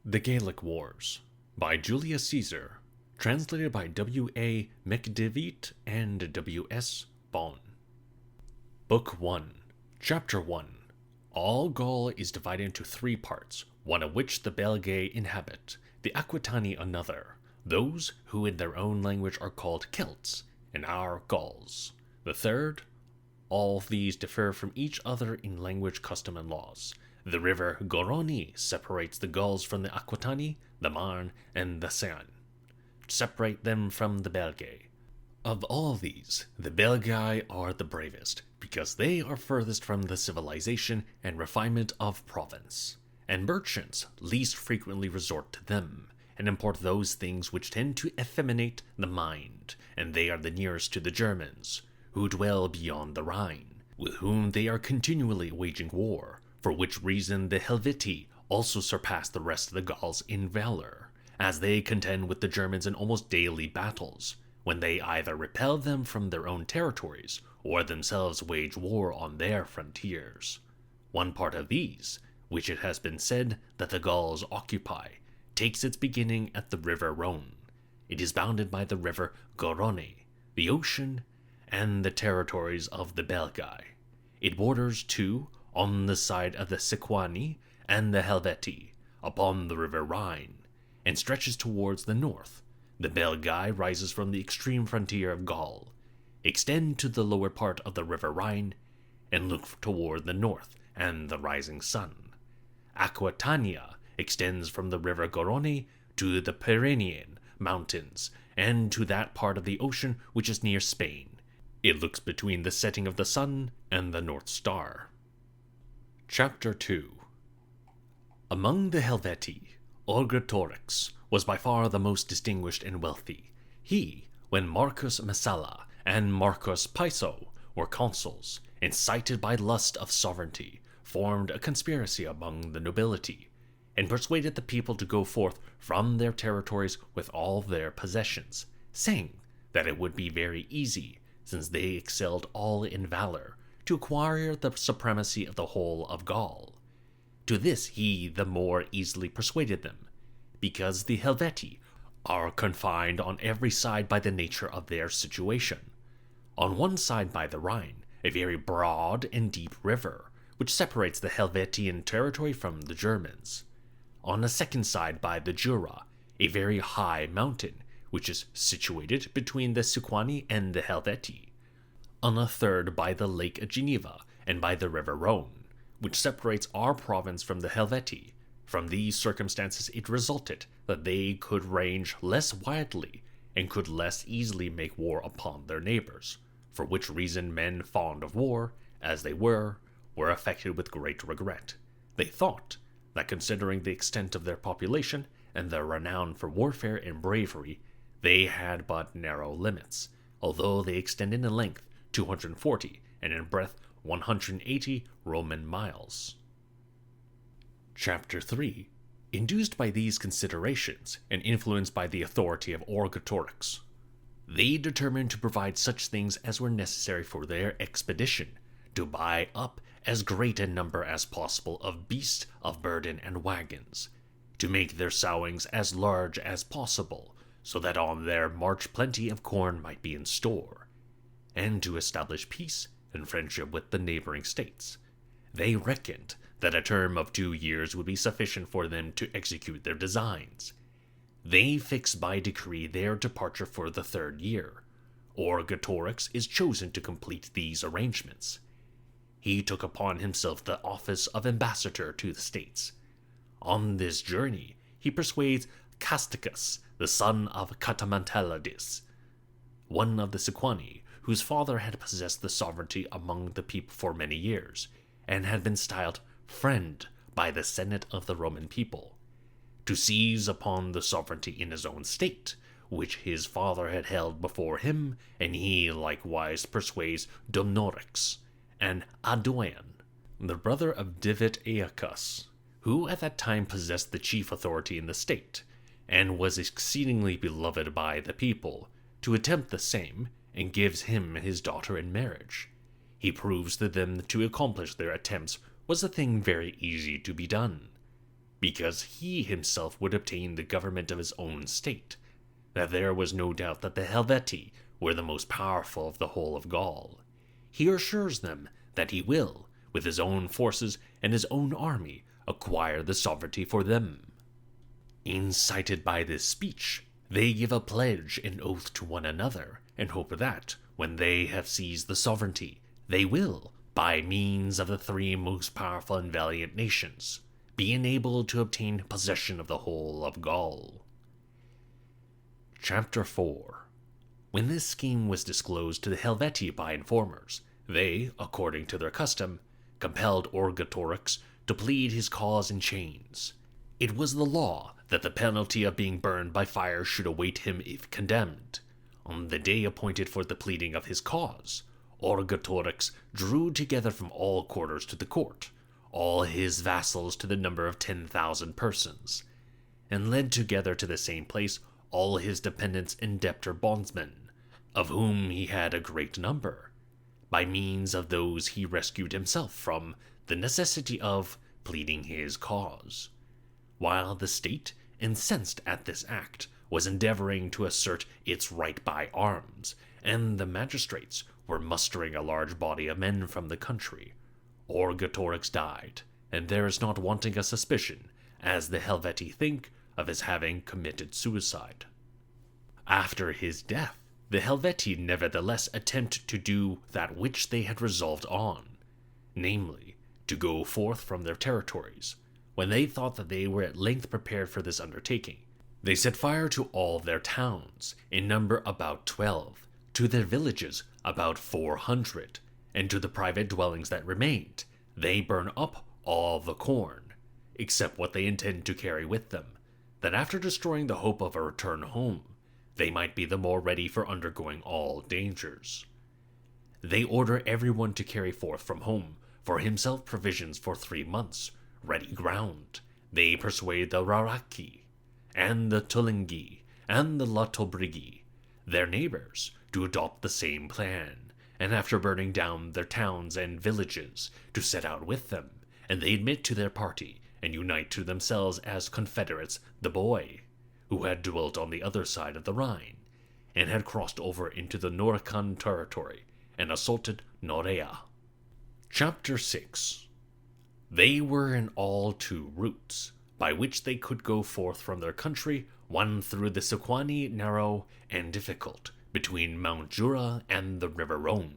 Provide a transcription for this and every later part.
The Gallic Wars by Julius Caesar, translated by W.A. McDevitt and W.S. Bon. Book 1, Chapter 1. All Gaul is divided into three parts, one of which the Belgae inhabit, the Aquitani another, those who in their own language are called Celts, and are Gauls. The third, all these differ from each other in language, custom, and laws. The river Garonne separates the Gauls from the Aquitani, the Marne, and the Seine, separate them from the Belgae. Of all these, the Belgae are the bravest, because they are furthest from the civilization and refinement of province, and merchants least frequently resort to them, and import those things which tend to effeminate the mind, and they are the nearest to the Germans, who dwell beyond the Rhine, with whom they are continually waging war, for which reason the Helvetii also surpass the rest of the Gauls in valor, as they contend with the Germans in almost daily battles, when they either repel them from their own territories, or themselves wage war on their frontiers. One part of these, which it has been said that the Gauls occupy, takes its beginning at the river Rhone. It is bounded by the river Garonne, the ocean, and the territories of the Belgae. It borders, too, on the side of the Sequani and the Helvetii, upon the river Rhine, and stretches towards the north. The Belgae rises from the extreme frontier of Gaul, extend to the lower part of the river Rhine, and look toward the north and the rising sun. Aquitania extends from the river Garonne to the Pyrenean mountains, and to that part of the ocean which is near Spain. It looks between the setting of the sun and the North Star. Chapter 2. Among the Helvetii, Audibook was by far the most distinguished and wealthy. He, when Marcus Messala and Marcus Piso were consuls, incited by lust of sovereignty, formed a conspiracy among the nobility, and persuaded the people to go forth from their territories with all their possessions, saying that it would be very easy, since they excelled all in valor, to acquire the supremacy of the whole of Gaul. To this he the more easily persuaded them, because the Helvetii are confined on every side by the nature of their situation. On one side by the Rhine, a very broad and deep river, which separates the Helvetian territory from the Germans. On the second side by the Jura, a very high mountain, which is situated between the Sequani and the Helvetii. On a third by the Lake Geneva and by the river Rhone, which separates our province from the Helvetii. From these circumstances it resulted that they could range less widely and could less easily make war upon their neighbors, for which reason men fond of war, as they were affected with great regret. They thought that considering the extent of their population and their renown for warfare and bravery, they had but narrow limits, although they extended in length 240 and in breadth 180 Roman miles. Chapter 3. Induced by these considerations, and influenced by the authority of Vercingetorix, they determined to provide such things as were necessary for their expedition, to buy up as great a number as possible of beasts of burden and wagons, to make their sowings as large as possible, so that on their march plenty of corn might be in store, and to establish peace and friendship with the neighboring states. They reckoned that a term of 2 years would be sufficient for them to execute their designs. They fixed by decree their departure for the 3rd year. Vercingetorix is chosen to complete these arrangements. He took upon himself the office of ambassador to the states. On this journey, he persuades Casticus, the son of Catamantalidis, one of the Sequani, whose father had possessed the sovereignty among the people for many years, and had been styled friend by the Senate of the Roman people, to seize upon the sovereignty in his own state, which his father had held before him, and he likewise persuades Denarius and Adoian, the brother of Divit Aeacus, who at that time possessed the chief authority in the state, and was exceedingly beloved by the people, to attempt the same, and gives him his daughter in marriage. He proves to them to accomplish their attempts was a thing very easy to be done. because he himself would obtain the government of his own state, that there was no doubt that the Helvetii were the most powerful of the whole of Gaul. He assures them that he will, with his own forces and his own army, acquire the sovereignty for them. Incited by this speech, they give a pledge and oath to one another, and hope that, when they have seized the sovereignty, they will, by means of the three most powerful and valiant nations, be enabled to obtain possession of the whole of Gaul. Chapter 4. When this scheme was disclosed to the Helvetii by informers, they, according to their custom, compelled Vercingetorix to plead his cause in chains. It was the law that the penalty of being burned by fire should await him if condemned. On the day appointed for the pleading of his cause, Vercingetorix drew together from all quarters to the court all his vassals to the number of 10,000 persons, and led together to the same place all his dependents and debtor bondsmen, of whom he had a great number. By means of those he rescued himself from the necessity of pleading his cause, while the state, incensed at this act, was endeavoring to assert its right by arms, and the magistrates were mustering a large body of men from the country. Vercingetorix died, and there is not wanting a suspicion, as the Helvetii think, of his having committed suicide. After his death, the Helvetii nevertheless attempt to do that which they had resolved on, namely, to go forth from their territories. When they thought that they were at length prepared for this undertaking, they set fire to all their towns, in number about 12, to their villages about 400, and to the private dwellings that remained, they burn up all the corn, except what they intend to carry with them, that after destroying the hope of a return home, they might be the more ready for undergoing all dangers. They order everyone to carry forth from home for himself provisions for 3 months, ready ground. They persuade the Raraki, and the Tulingi, and the Latobrigi, their neighbors, to adopt the same plan, and after burning down their towns and villages, to set out with them, and they admit to their party, and unite to themselves as confederates the boy, who had dwelt on the other side of the Rhine, and had crossed over into the Norican territory, and assaulted Norea. Chapter 6. They were in all 2 routes, by which they could go forth from their country, one through the Sequani narrow and difficult, between Mount Jura and the river Rhone,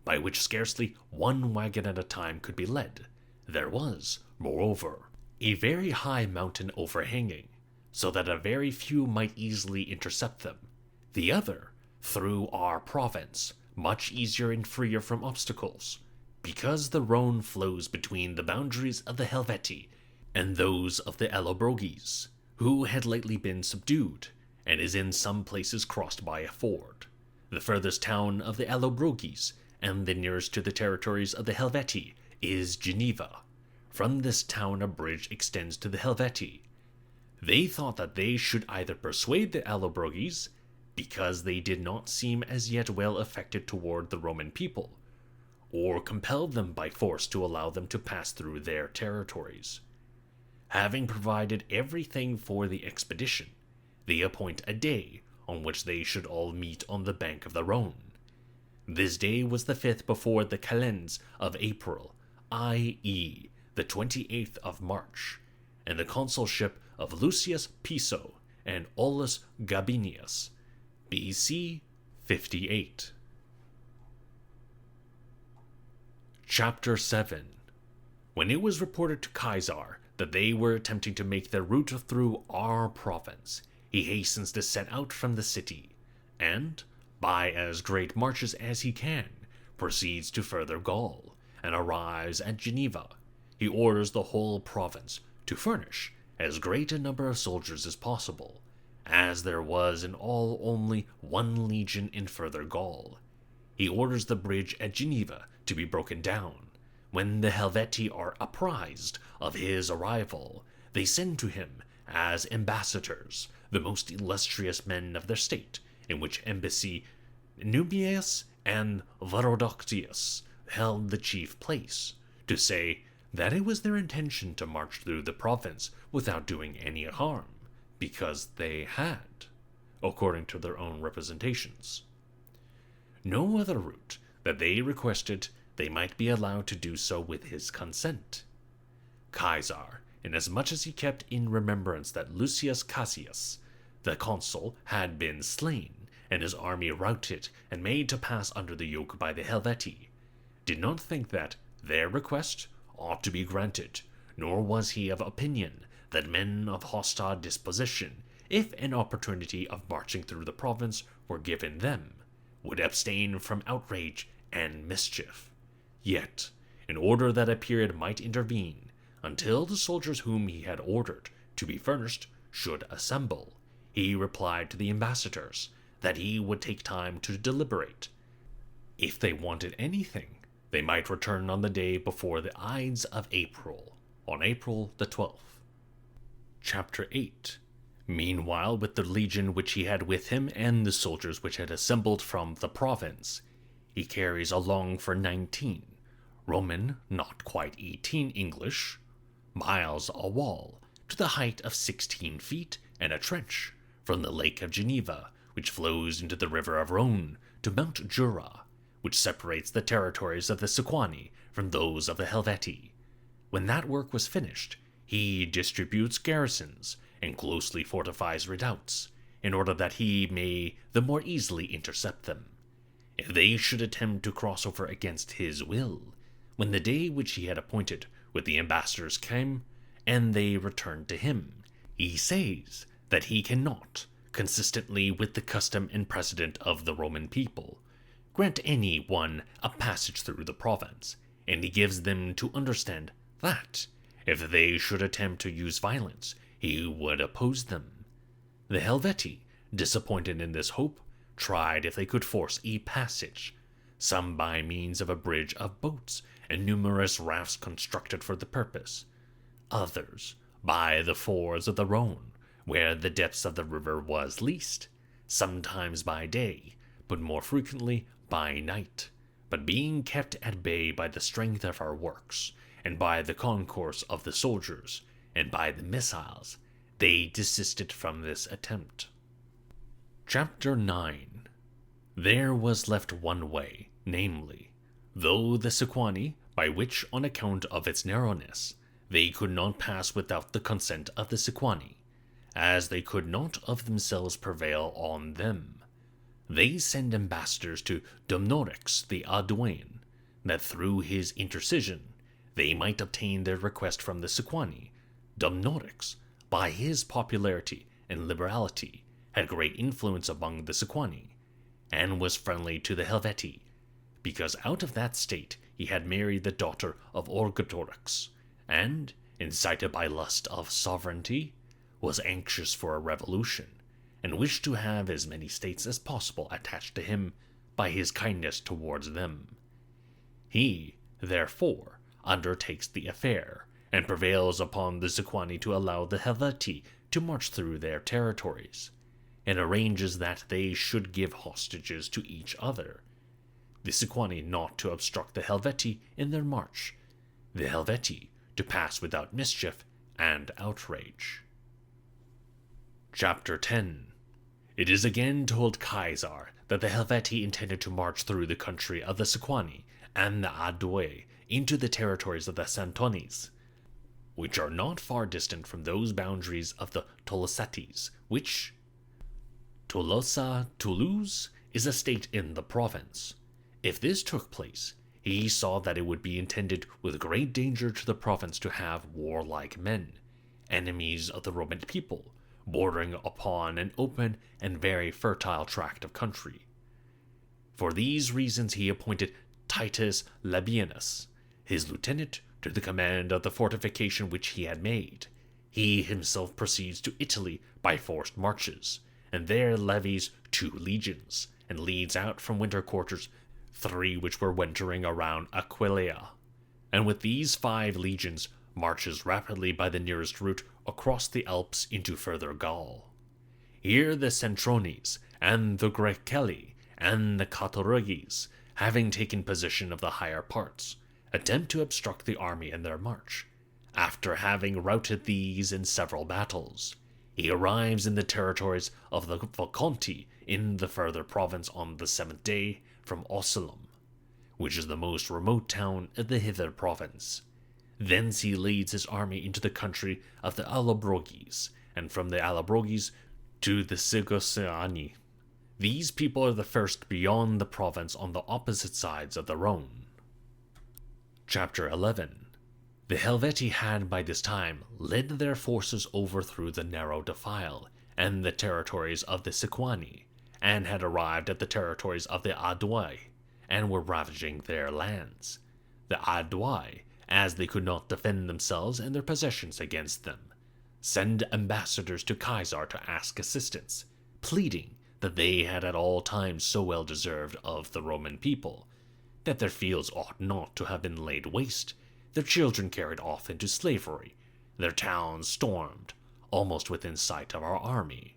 by which scarcely 1 wagon at a time could be led. There was, moreover, a very high mountain overhanging, so that a very few might easily intercept them. The other, through our province, much easier and freer from obstacles, because the Rhone flows between the boundaries of the Helvetii and those of the Allobrogis, who had lately been subdued, and is in some places crossed by a ford. The furthest town of the Allobrogis, and the nearest to the territories of the Helvetii, is Geneva. From this town a bridge extends to the Helvetii. They thought that they should either persuade the Allobrogis, because they did not seem as yet well affected toward the Roman people, or compel them by force to allow them to pass through their territories. Having provided everything for the expedition, they appoint a day on which they should all meet on the bank of the Rhone. This day was the 5th before the calends of April, i.e., the 28th of March, and the consulship of Lucius Piso and Aulus Gabinius, B.C. 58. Chapter 7. When it was reported to Caesar that they were attempting to make their route through our province, he hastens to set out from the city, and, by as great marches as he can, proceeds to further Gaul, and arrives at Geneva. He orders the whole province to furnish as great a number of soldiers as possible, as there was in all only 1 legion in further Gaul. He orders the bridge at Geneva to be broken down. When the Helvetii are apprised of his arrival, they send to him, as ambassadors, the most illustrious men of their state, in which embassy Nubius and Varodoctius held the chief place, to say that it was their intention to march through the province without doing any harm, because they had, according to their own representations. No other route that they requested they might be allowed to do so with his consent. Caesar, inasmuch as he kept in remembrance that Lucius Cassius, the consul, had been slain, and his army routed and made to pass under the yoke by the Helvetii, did not think that their request ought to be granted, nor was he of opinion that men of hostile disposition, if an opportunity of marching through the province were given them, would abstain from outrage and mischief. Yet, in order that a period might intervene, until the soldiers whom he had ordered to be furnished should assemble, he replied to the ambassadors that he would take time to deliberate. If they wanted anything, they might return on the day before the Ides of April, on April the 12th. Chapter 8. Meanwhile, with the legion which he had with him and the soldiers which had assembled from the province, he carries along for 19, Roman, not quite 18 English, miles a wall, to the height of 16 feet, and a trench, from the lake of Geneva, which flows into the river of Rhone, to Mount Jura, which separates the territories of the Sequani from those of the Helvetii. When that work was finished, he distributes garrisons, and closely fortifies redoubts, in order that he may the more easily intercept them, if they should attempt to cross over against his will, when the day which he had appointed with the ambassadors came, and they returned to him. He says that he cannot, consistently with the custom and precedent of the Roman people, grant any one a passage through the province, and he gives them to understand that, if they should attempt to use violence, he would oppose them. The Helvetii, disappointed in this hope, tried if they could force a passage, some by means of a bridge of boats and numerous rafts constructed for the purpose, others by the fords of the Rhone, where the depths of the river was least, sometimes by day, but more frequently by night, but being kept at bay by the strength of our works, and by the concourse of the soldiers, and by the missiles, they desisted from this attempt. Chapter 9. There was left one way, namely, though the Sequani, by which, on account of its narrowness, they could not pass without the consent of the Sequani, as they could not of themselves prevail on them, they send ambassadors to Denarius the Aeduan, that through his intercession they might obtain their request from the Sequani. Denarius, by his popularity and liberality, had great influence among the Sequani, and was friendly to the Helvetii, because out of that state he had married the daughter of Vercingetorix, and, incited by lust of sovereignty, was anxious for a revolution, and wished to have as many states as possible attached to him by his kindness towards them. He, therefore, undertakes the affair, and prevails upon the Sequani to allow the Helvetii to march through their territories, and arranges that they should give hostages to each other, the Sequani not to obstruct the Helvetii in their march, the Helvetii to pass without mischief and outrage. Chapter 10. It is again told Caesar that the Helvetii intended to march through the country of the Sequani and the Aedui into the territories of the Santones, which are not far distant from those boundaries of the Tolosates, which Tolosa Toulouse is a state in the province. If this took place, he saw that it would be intended with great danger to the province to have warlike men, enemies of the Roman people, bordering upon an open and very fertile tract of country. For these reasons he appointed Titus Labienus, his lieutenant, to the command of the fortification which he had made. He himself proceeds to Italy by forced marches, and there levies 2 legions, and leads out from winter quarters 3 which were wintering around Aquileia, and with these 5 legions marches rapidly by the nearest route across the Alps into further Gaul. Here the Centrones, and the Graecelli, and the Catarrhines, having taken possession of the higher parts, attempt to obstruct the army in their march. After having routed these in several battles, he arrives in the territories of the Volconti in the further province on the 7th day from Ocelum, which is the most remote town of the hither province. Thence he leads his army into the country of the Allobroges, and from the Allobroges to the Sigosiani. These people are the first beyond the province on the opposite sides of the Rhone. Chapter 11. The Helvetii had by this time led their forces over through the narrow defile and the territories of the Sequani, and had arrived at the territories of the Aedui, and were ravaging their lands. The Aedui, as they could not defend themselves and their possessions against them, send ambassadors to Caesar to ask assistance, pleading that they had at all times so well deserved of the Roman people, that their fields ought not to have been laid waste, their children carried off into slavery, their towns stormed, almost within sight of our army.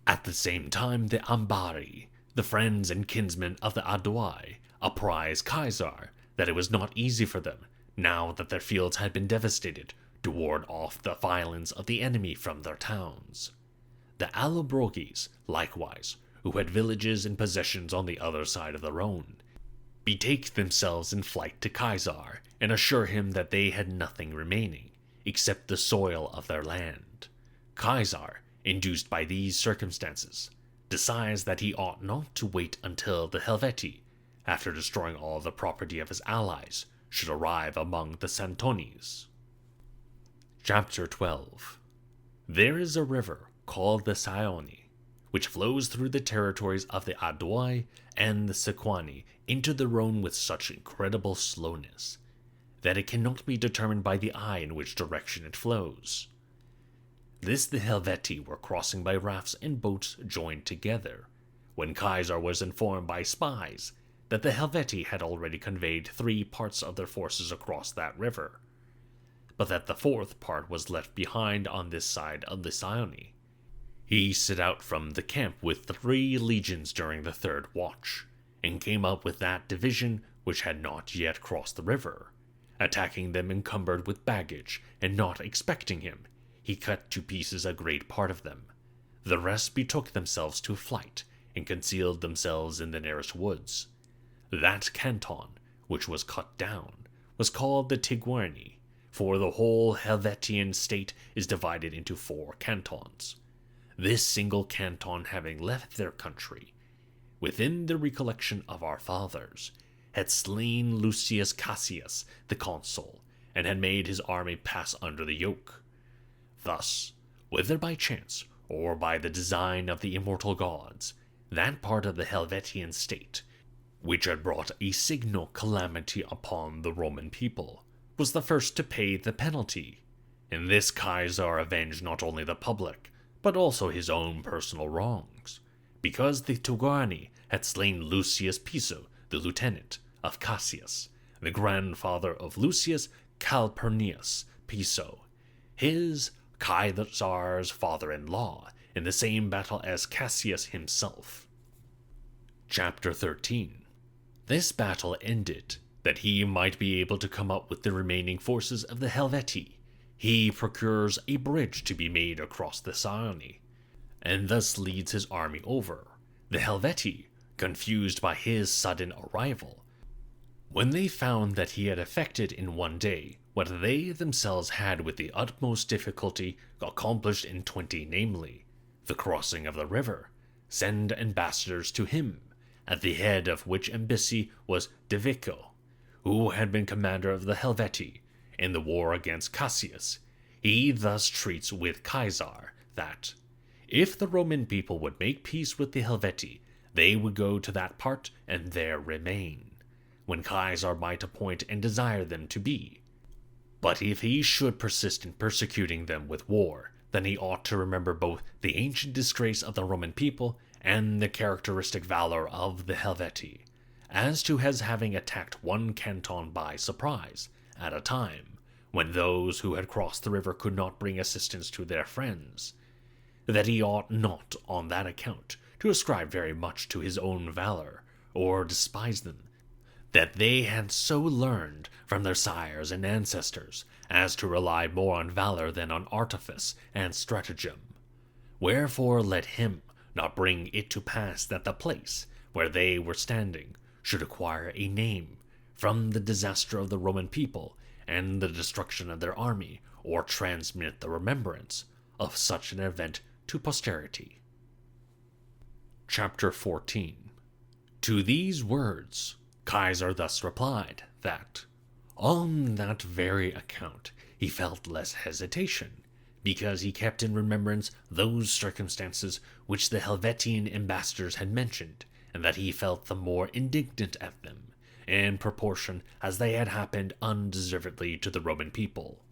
At the same time the Ambari, the friends and kinsmen of the Aedui, apprised Caesar that it was not easy for them, now that their fields had been devastated, to ward off the violence of the enemy from their towns. The Allobroges, likewise, who had villages and possessions on the other side of the Rhone, betake themselves in flight to Caesar, and assure him that they had nothing remaining, except the soil of their land. Caesar, induced by these circumstances, decides that he ought not to wait until the Helvetii, after destroying all the property of his allies, should arrive among the Santones. Chapter 12. There is a river called the Sioni, which flows through the territories of the Aedui and the Sequani into the Rhone with such incredible slowness that it cannot be determined by the eye in which direction it flows. This the Helvetii were crossing by rafts and boats joined together, when Caesar was informed by spies that the Helvetii had already conveyed 3 parts of their forces across that river, but that the 4th part was left behind on this side of the Sioni. He set out from the camp with 3 legions during the 3rd watch, and came up with that division which had not yet crossed the river. Attacking them encumbered with baggage, and not expecting him, he cut to pieces a great part of them. The rest betook themselves to flight, and concealed themselves in the nearest woods. That canton, which was cut down, was called the Tiguani, for the whole Helvetian state is divided into 4 cantons. This single canton having left their country, within the recollection of our fathers, had slain Lucius Cassius, the consul, and had made his army pass under the yoke. Thus, whether by chance or by the design of the immortal gods, that part of the Helvetian state, which had brought a signal calamity upon the Roman people, was the first to pay the penalty. In this Caesar avenged not only the public, but also his own personal wrongs, because the Tiguani had slain Lucius Piso, the lieutenant of Cassius, the grandfather of Lucius Calpurnius Piso, his Caesar's father-in-law, in the same battle as Cassius himself. Chapter 13. This battle ended, that he might be able to come up with the remaining forces of the Helvetii. He procures a bridge to be made across the Sioni, and thus leads his army over. The Helvetii, confused by his sudden arrival, when they found that he had effected in one day what they themselves had with the utmost difficulty accomplished in 20, namely, the crossing of the river, send ambassadors to him, at the head of which embassy was Devico, who had been commander of the Helvetii in the war against Cassius. He thus treats with Caesar that, if the Roman people would make peace with the Helvetii, they would go to that part and there remain, when Caesar might appoint and desire them to be. But if he should persist in persecuting them with war, then he ought to remember both the ancient disgrace of the Roman people and the characteristic valor of the Helvetii, as to his having attacked one canton by surprise, at a time when those who had crossed the river could not bring assistance to their friends, that he ought not, on that account, to ascribe very much to his own valor, or despise them, that they had so learned from their sires and ancestors as to rely more on valor than on artifice and stratagem. Wherefore let him not bring it to pass that the place where they were standing should acquire a name from the disaster of the Roman people and the destruction of their army, or transmit the remembrance of such an event to posterity. Chapter 14. To these words, Caesar thus replied that, on that very account, he felt less hesitation, because he kept in remembrance those circumstances which the Helvetian ambassadors had mentioned, and that he felt the more indignant at them, in proportion as they had happened undeservedly to the Roman people.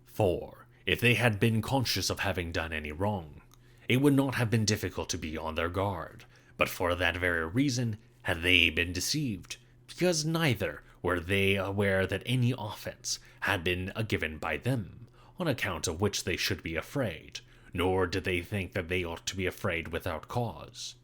For, if they had been conscious of having done any wrong, it would not have been difficult to be on their guard, but for that very reason had they been deceived, because neither were they aware that any offense had been given by them, on account of which they should be afraid, nor did they think that they ought to be afraid without cause.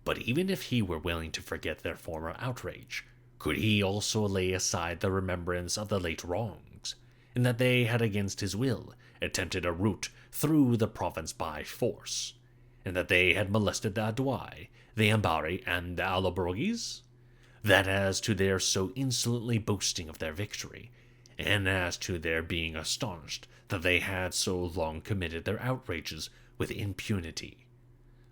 But even if he were willing to forget their former outrage, could he also lay aside the remembrance of the late wrongs, in that they had against his will attempted a route through the province by force, and that they had molested the Aedui, the Ambari, and the Allobroges? That as to their so insolently boasting of their victory, and as to their being astonished that they had so long committed their outrages with impunity.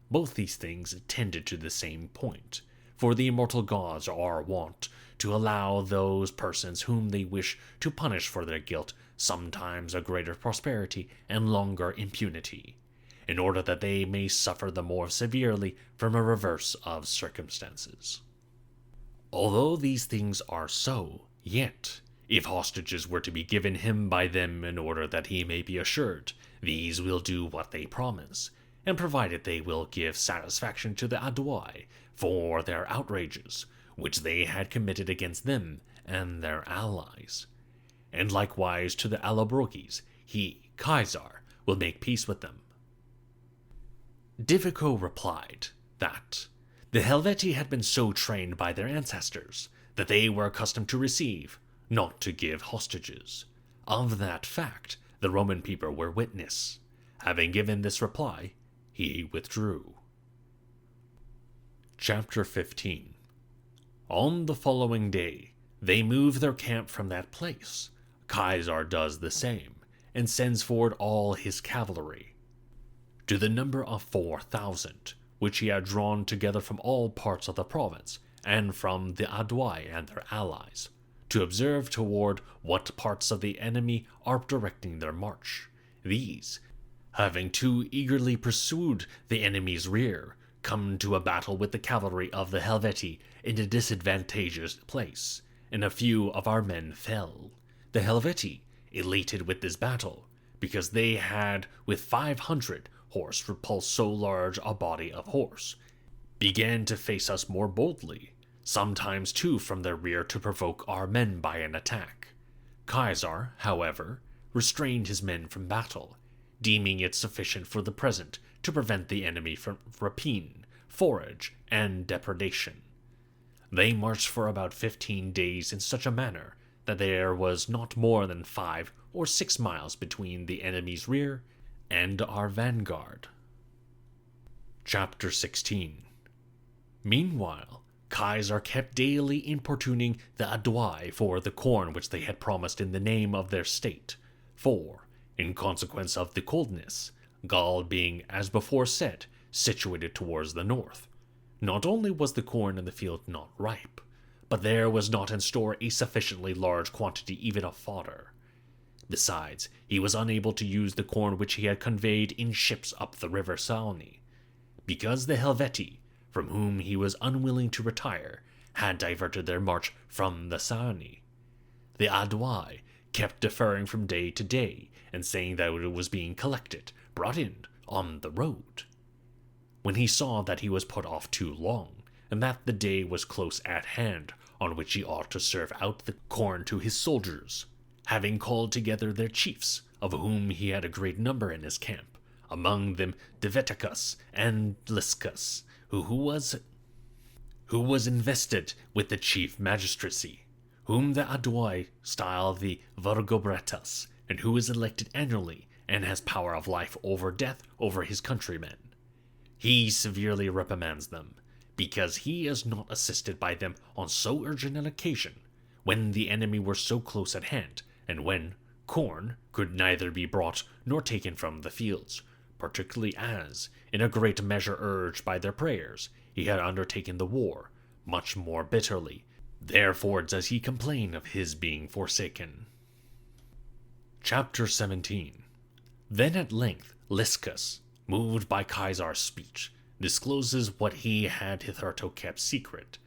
Both these things tended to the same point, for the immortal gods are wont to allow those persons whom they wish to punish for their guilt sometimes a greater prosperity and longer impunity, in order that they may suffer the more severely from a reverse of circumstances. Although these things are so, yet, if hostages were to be given him by them in order that he may be assured, these will do what they promise, and provided they will give satisfaction to the Aedui for their outrages, which they had committed against them and their allies. And likewise to the Allobroges, he, Caesar, will make peace with them. Divico replied that the Helvetii had been so trained by their ancestors that they were accustomed to receive, not to give hostages. Of that fact, the Roman people were witness. Having given this reply, he withdrew. Chapter 15. On the following day, they move their camp from that place. Caesar does the same, and sends forward all his cavalry, to the number of 4,000, which he had drawn together from all parts of the province, and from the Aedui and their allies, to observe toward what parts of the enemy are directing their march. These, having too eagerly pursued the enemy's rear, come to a battle with the cavalry of the Helvetii in a disadvantageous place, and a few of our men fell. The Helvetii, elated with this battle, because they had with 500 horse repulsed so large a body of horse, began to face us more boldly, sometimes too from their rear to provoke our men by an attack. Caesar, however, restrained his men from battle, deeming it sufficient for the present to prevent the enemy from rapine, forage, and depredation. They marched for about 15 days in such a manner that there was not more than 5 or 6 miles between the enemy's rear and our vanguard. Chapter 16. Meanwhile, Caesar kept daily importuning the Aedui for the corn which they had promised in the name of their state, for, in consequence of the coldness, Gaul being, as before said, situated towards the north, not only was the corn in the field not ripe, but there was not in store a sufficiently large quantity even of fodder. Besides, he was unable to use the corn which he had conveyed in ships up the river Saone, because the Helvetii, from whom he was unwilling to retire, had diverted their march from the Saone. The Aedui kept deferring from day to day, and saying that it was being collected, brought in, on the road. When he saw that he was put off too long, and that the day was close at hand on which he ought to serve out the corn to his soldiers, having called together their chiefs, of whom he had a great number in his camp, among them Deveticus and Liscus, who who was invested with the chief magistracy, whom the Audoi style the Vergobretas, and who is elected annually and has power of life over death over his countrymen. He severely reprimands them, because he is not assisted by them on so urgent an occasion, when the enemy were so close at hand, and when corn could neither be brought nor taken from the fields, particularly as, in a great measure urged by their prayers, he had undertaken the war, much more bitterly. Therefore does he complain of his being forsaken. Chapter 17. Then at length Lycus, moved by Caesar's speech, discloses what he had hitherto kept secret,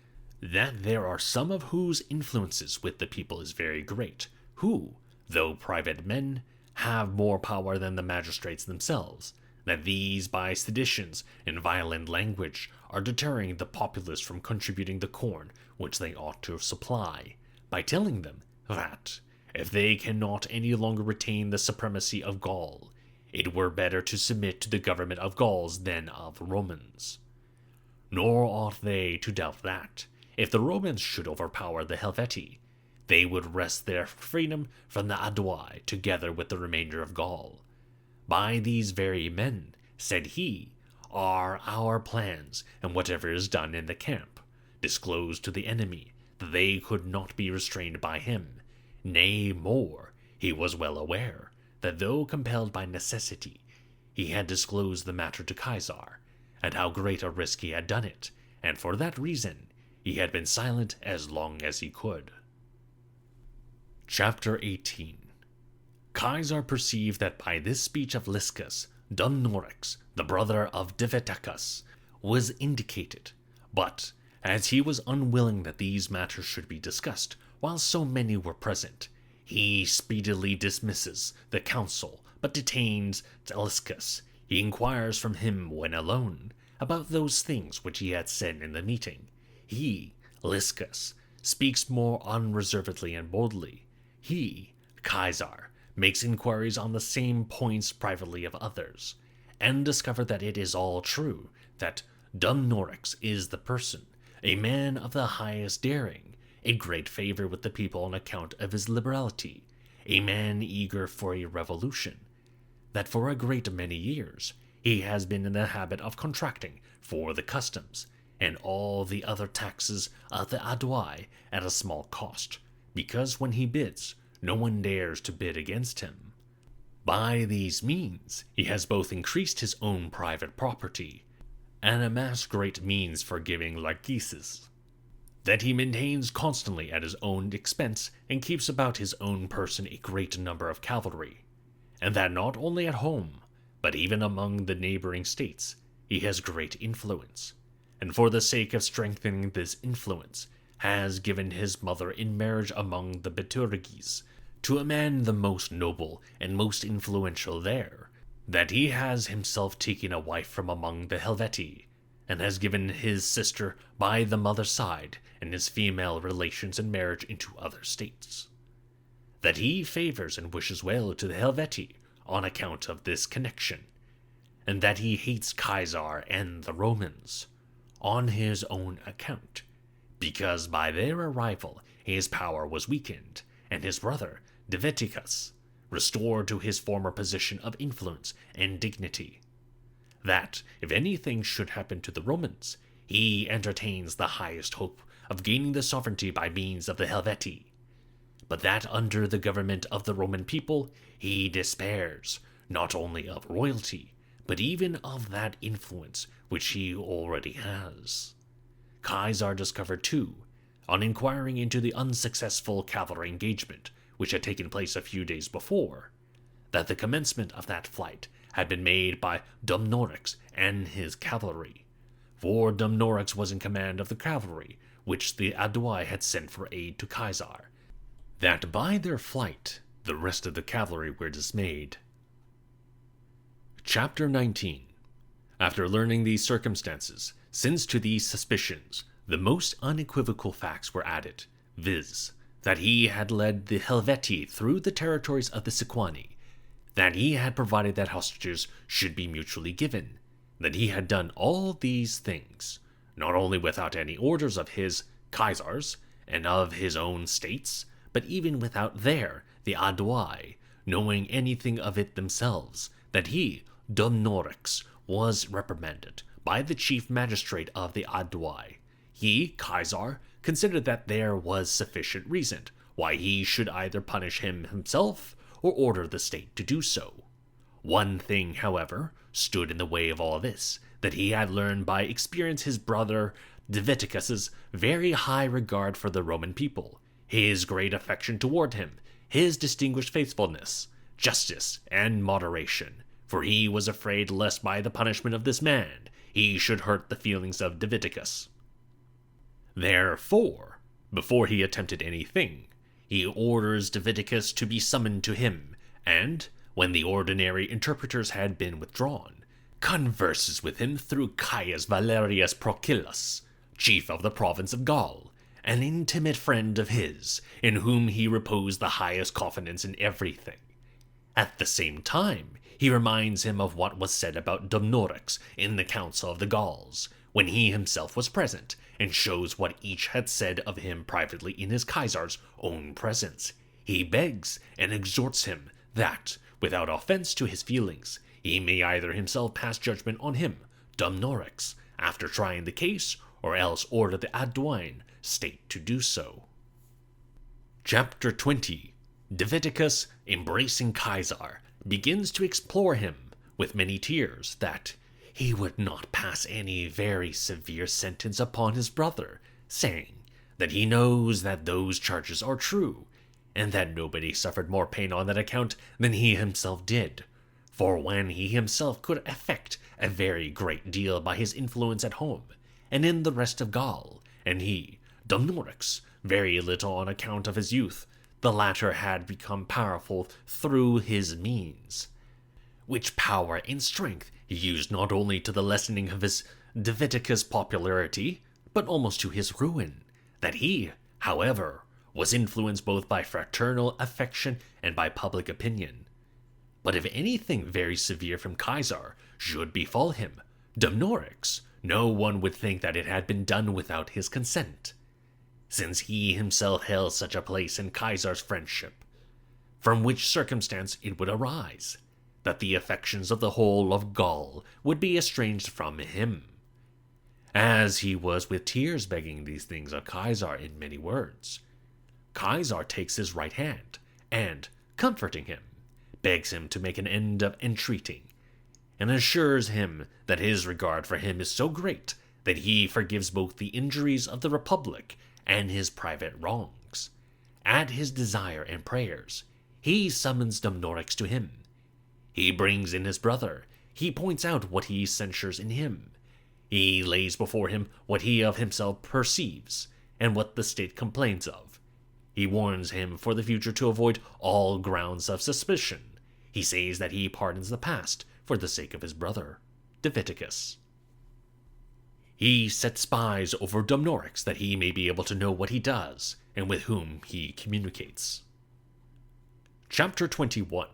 that there are some of whose influences with the people is very great, who, though private men, have more power than the magistrates themselves, that these by seditions and violent language are deterring the populace from contributing the corn which they ought to supply, by telling them that, if they cannot any longer retain the supremacy of Gaul, it were better to submit to the government of Gauls than of Romans. Nor ought they to doubt that, if the Romans should overpower the Helvetii, they would wrest their freedom from the Audoi together with the remainder of Gaul. By these very men, said he, are our plans, and whatever is done in the camp, disclosed to the enemy, that they could not be restrained by him. Nay, more, he was well aware that though compelled by necessity, he had disclosed the matter to Caesar, at how great a risk he had done it, and for that reason he had been silent as long as he could. Chapter 18. Caesar perceived that by this speech of Lycus, Denarius, the brother of Divitacus, was indicated, but, as he was unwilling that these matters should be discussed while so many were present, he speedily dismisses the council, but detains Lycus. He inquires from him when alone about those things which he had said in the meeting. He, Lycus, speaks more unreservedly and boldly. He, Caesar, makes inquiries on the same points privately of others, and discover that it is all true, that Denarius is the person, a man of the highest daring, a great favor with the people on account of his liberality, a man eager for a revolution, that for a great many years he has been in the habit of contracting for the customs and all the other taxes of the Audoi at a small cost, because when he bids, no one dares to bid against him. By these means he has both increased his own private property and amassed great means for giving largesses, that he maintains constantly at his own expense and keeps about his own person a great number of cavalry, and that not only at home, but even among the neighboring states, he has great influence, and for the sake of strengthening this influence, has given his mother in marriage among the Bituriges to a man the most noble and most influential there, that he has himself taken a wife from among the Helvetii, and has given his sister by the mother's side and his female relations in marriage into other states, that he favors and wishes well to the Helvetii on account of this connection, and that he hates Caesar and the Romans on his own account, because by their arrival his power was weakened, and his brother Divitacus restored to his former position of influence and dignity, that if anything should happen to the Romans, he entertains the highest hope of gaining the sovereignty by means of the Helvetii, but that under the government of the Roman people he despairs not only of royalty, but even of that influence which he already has. Caesar discovered too, on inquiring into the unsuccessful cavalry engagement which had taken place a few days before, that the commencement of that flight had been made by Denarius and his cavalry, for Denarius was in command of the cavalry which the Audoi had sent for aid to Caesar, that by their flight the rest of the cavalry were dismayed. Chapter 19. After learning these circumstances, since to these suspicions the most unequivocal facts were added, viz., that he had led the Helvetii through the territories of the Sequani, that he had provided that hostages should be mutually given, that he had done all these things, not only without any orders of his Caesars and of his own states, but even without the Aedui, knowing anything of it themselves, that he, Denarius, was reprimanded by the chief magistrate of the Aedui. He, Caesar, considered that there was sufficient reason why he should either punish him himself or order the state to do so. One thing, however, stood in the way of all this, that he had learned by experience his brother Helveticus's very high regard for the Roman people, his great affection toward him, his distinguished faithfulness, justice, and moderation, for he was afraid lest by the punishment of this man he should hurt the feelings of Helveticus. Therefore, before he attempted anything, he orders Helveticus to be summoned to him, and, when the ordinary interpreters had been withdrawn, converses with him through Caius Valerius Procillus, chief of the province of Gaul, an intimate friend of his, in whom he reposed the highest confidence in everything. At the same time, he reminds him of what was said about Denarius in the council of the Gauls, when he himself was present, and shows what each had said of him privately in his Caesar's own presence. He begs and exhorts him that, without offense to his feelings, he may either himself pass judgment on him, Denarius, after trying the case, or else order the Aeduan state to do so. Chapter 20. Helveticus, embracing Caesar, begins to implore him, with many tears, that he would not pass any very severe sentence upon his brother, saying that he knows that those charges are true, and that nobody suffered more pain on that account than he himself did. For when he himself could effect a very great deal by his influence at home, and in the rest of Gaul, and he, Denarius, very little on account of his youth, the latter had become powerful through his means, which power and strength he used not only to the lessening of his Helveticus' popularity, but almost to his ruin, that he, however, was influenced both by fraternal affection and by public opinion. But if anything very severe from Caesar should befall him, Denarius, no one would think that it had been done without his consent, since he himself held such a place in Caesar's friendship, from which circumstance it would arise that the affections of the whole of Gaul would be estranged from him. As he was with tears begging these things of Caesar in many words, Caesar takes his right hand, and, comforting him, begs him to make an end of entreating, and assures him that his regard for him is so great that he forgives both the injuries of the Republic and his private wrongs. At his desire and prayers, he summons Denarius to him. He brings in his brother. He points out what he censures in him. He lays before him what he of himself perceives, and what the state complains of. He warns him for the future to avoid all grounds of suspicion. He says that he pardons the past for the sake of his brother, Helveticus. He sets spies over Denarius that he may be able to know what he does and with whom he communicates. Chapter 21.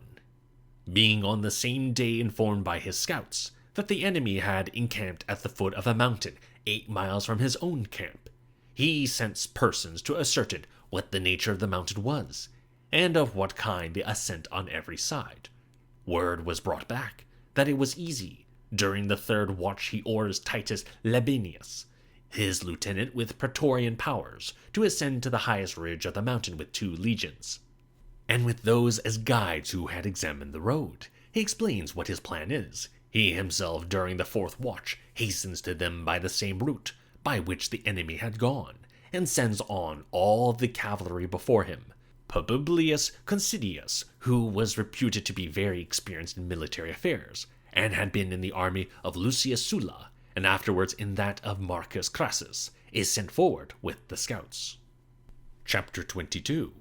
Being on the same day informed by his scouts that the enemy had encamped at the foot of a mountain 8 miles from his own camp, he sent persons to ascertain what the nature of the mountain was, and of what kind the ascent on every side. Word was brought back that it was easy. During the third watch he orders Titus Labienus, his lieutenant with praetorian powers, to ascend to the highest ridge of the mountain with 2 legions, and with those as guides who had examined the road. He explains what his plan is. He himself, during the 4th watch, hastens to them by the same route by which the enemy had gone, and sends on all the cavalry before him. Publius Considius, who was reputed to be very experienced in military affairs, and had been in the army of Lucius Sulla, and afterwards in that of Marcus Crassus, is sent forward with the scouts. Chapter 22.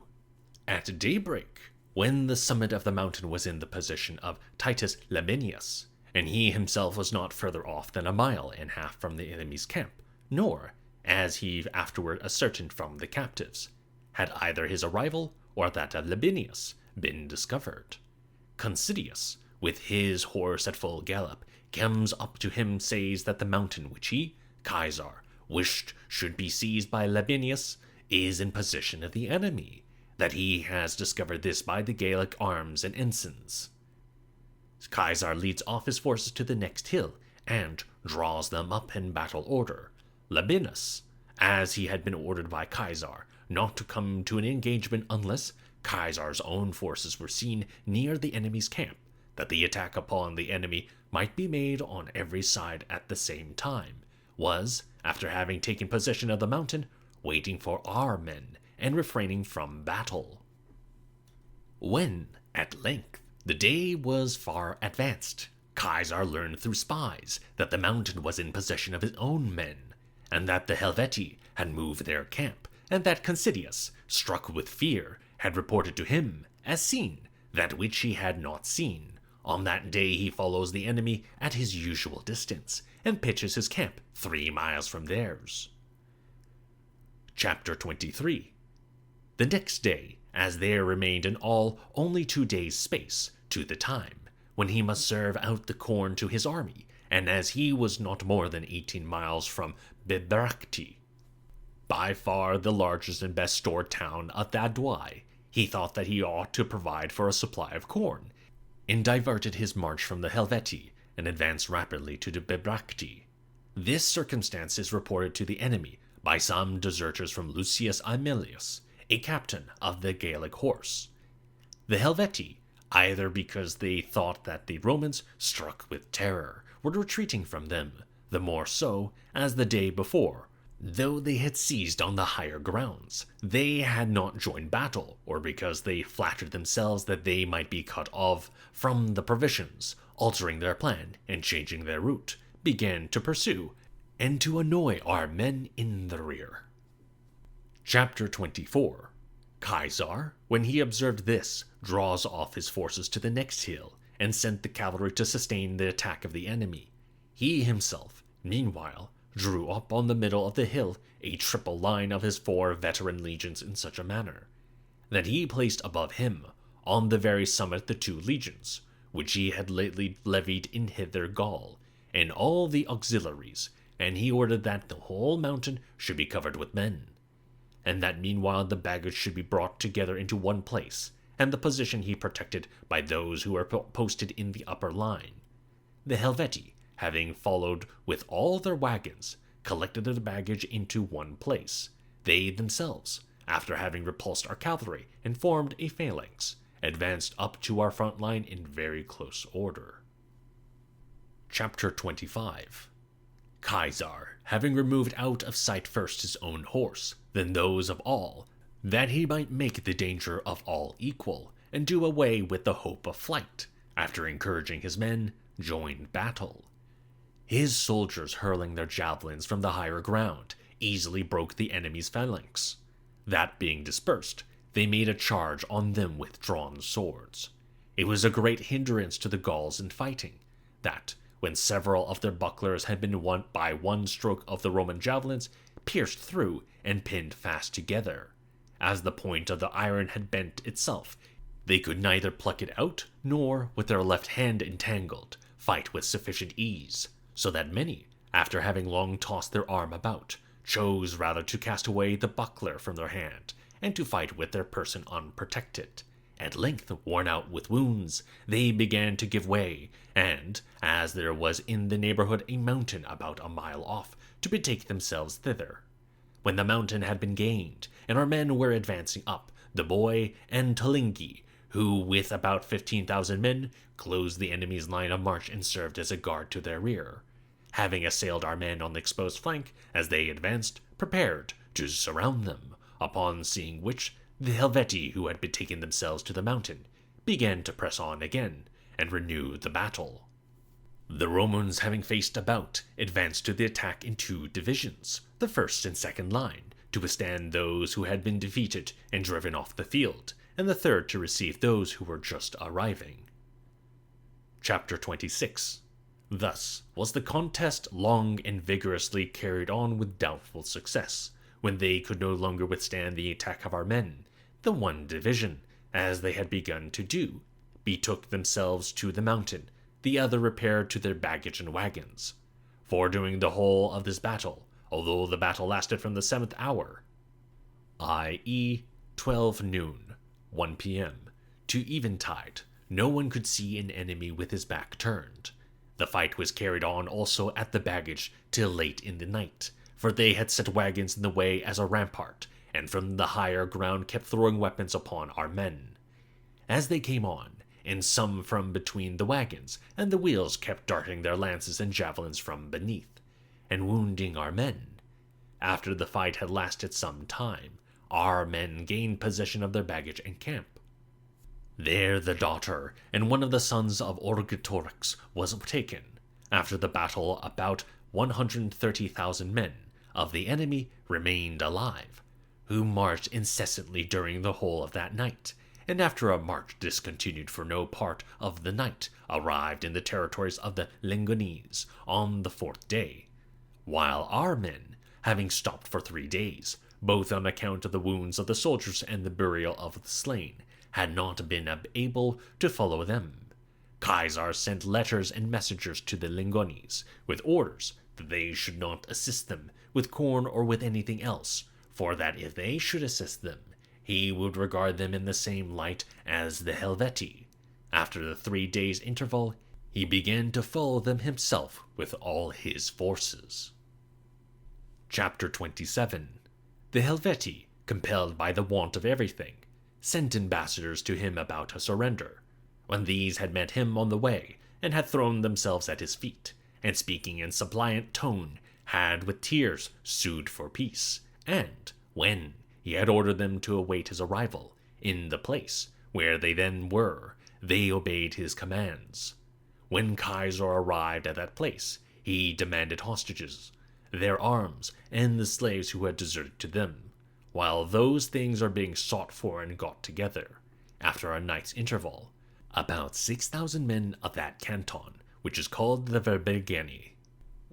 At daybreak, when the summit of the mountain was in the possession of Titus Labienus, and he himself was not further off than 1.5 miles from the enemy's camp, nor, as he afterward ascertained from the captives, had either his arrival or that of Labienus been discovered, Considius, with his horse at full gallop, comes up to him, says that the mountain which he, Caesar, which should be seized by Labienus, is in possession of the enemy, that he has discovered this by the Gallic arms and ensigns. Caesar leads off his forces to the next hill, and draws them up in battle order. Labienus, as he had been ordered by Caesar, not to come to an engagement unless Caesar's own forces were seen near the enemy's camp, that the attack upon the enemy might be made on every side at the same time, was, after having taken possession of the mountain, waiting for our men, and refraining from battle. When, at length, the day was far advanced, Caesar learned through spies that the mountain was in possession of his own men, and that the Helvetii had moved their camp, and that Considius, struck with fear, had reported to him, as seen, that which he had not seen. On that day he follows the enemy at his usual distance, and pitches his camp 3 miles from theirs. Chapter 23. The next day, as there remained in all only 2 days' space to the time when he must serve out the corn to his army, and as he was not more than 18 miles from Bibracte, by far the largest and best stored town of the Aedui, he thought that he ought to provide for a supply of corn, and diverted his march from the Helvetii, and advanced rapidly to the Bibracte. This circumstance is reported to the enemy by some deserters from Lucius Aemilius, a captain of the Gallic horse. The Helvetii, either because they thought that the Romans, struck with terror, were retreating from them, the more so as the day before, though they had seized on the higher grounds, they had not joined battle, or because they flattered themselves that they might be cut off from the provisions, altering their plan and changing their route, began to pursue and to annoy our men in the rear. Chapter 24. Caesar, when he observed this, draws off his forces to the next hill, and sent the cavalry to sustain the attack of the enemy. He himself, meanwhile, drew up on the middle of the hill a triple line of his 4 veteran legions in such a manner that he placed above him, on the very summit, the 2 legions, which he had lately levied in hither Gaul, and all the auxiliaries, and he ordered that the whole mountain should be covered with men, and that meanwhile the baggage should be brought together into one place, and the position he protected by those who were posted in the upper line. The Helvetii, having followed with all their wagons, collected the baggage into one place. They themselves, after having repulsed our cavalry and formed a phalanx, advanced up to our front line in very close order. Chapter 25. Caesar, having removed out of sight first his own horse, then those of all, that he might make the danger of all equal, and do away with the hope of flight, after encouraging his men, joined battle. His soldiers, hurling their javelins from the higher ground, easily broke the enemy's phalanx. That being dispersed, they made a charge on them with drawn swords. It was a great hindrance to the Gauls in fighting, that, when several of their bucklers had been won by one stroke of the Roman javelins, pierced through and pinned fast together, as the point of the iron had bent itself, they could neither pluck it out, nor, with their left hand entangled, fight with sufficient ease, so that many, after having long tossed their arm about, chose rather to cast away the buckler from their hand, and to fight with their person unprotected. At length, worn out with wounds, they began to give way, and, as there was in the neighborhood a mountain about a mile off, to betake themselves thither. When the mountain had been gained, and our men were advancing up, the boy and Tulingi, who, with about 15,000 men, closed the enemy's line of march and served as a guard to their rear, having assailed our men on the exposed flank as they advanced, prepared to surround them, upon seeing which, the Helvetii, who had betaken themselves to the mountain, began to press on again, and renew the battle. The Romans, having faced about, advanced to the attack in 2 divisions, the first and second line, to withstand those who had been defeated and driven off the field, and the third to receive those who were just arriving. Chapter 26. Thus was the contest long and vigorously carried on with doubtful success, when they could no longer withstand the attack of our men. The one division, as they had begun to do, betook themselves to the mountain, the other repaired to their baggage and wagons. For during the whole of this battle, although the battle lasted from the 7th hour, i.e., 12 noon, 1 p.m., to eventide. No one could see an enemy with his back turned. The fight was carried on also at the baggage till late in the night, for they had set wagons in the way as a rampart, and from the higher ground kept throwing weapons upon our men. As they came on, and some from between the wagons, and the wheels kept darting their lances and javelins from beneath, and wounding our men. After the fight had lasted some time, our men gained possession of their baggage and camp. There the daughter and one of the sons of Vercingetorix was taken. After the battle, about 130,000 men of the enemy remained alive, who marched incessantly during the whole of that night, and after a march discontinued for no part of the night, arrived in the territories of the Legionnaries on the 4th day, while our men, having stopped for 3 days, both on account of the wounds of the soldiers and the burial of the slain, had not been able to follow them. Caesar sent letters and messengers to the Legionnaries, with orders that they should not assist them with corn or with anything else, for that if they should assist them, he would regard them in the same light as the Helvetii. After the 3 days' interval, he began to follow them himself with all his forces. Chapter 27. The Helvetii, compelled by the want of everything, sent ambassadors to him about a surrender. When these had met him on the way, and had thrown themselves at his feet, and speaking in suppliant tone, had with tears sued for peace, and, when he had ordered them to await his arrival, in the place where they then were, they obeyed his commands. When Caesar arrived at that place, he demanded hostages, their arms, and the slaves who had deserted to them. While those things are being sought for and got together, after a night's interval, about 6,000 men of that canton, which is called the Vercingetorix,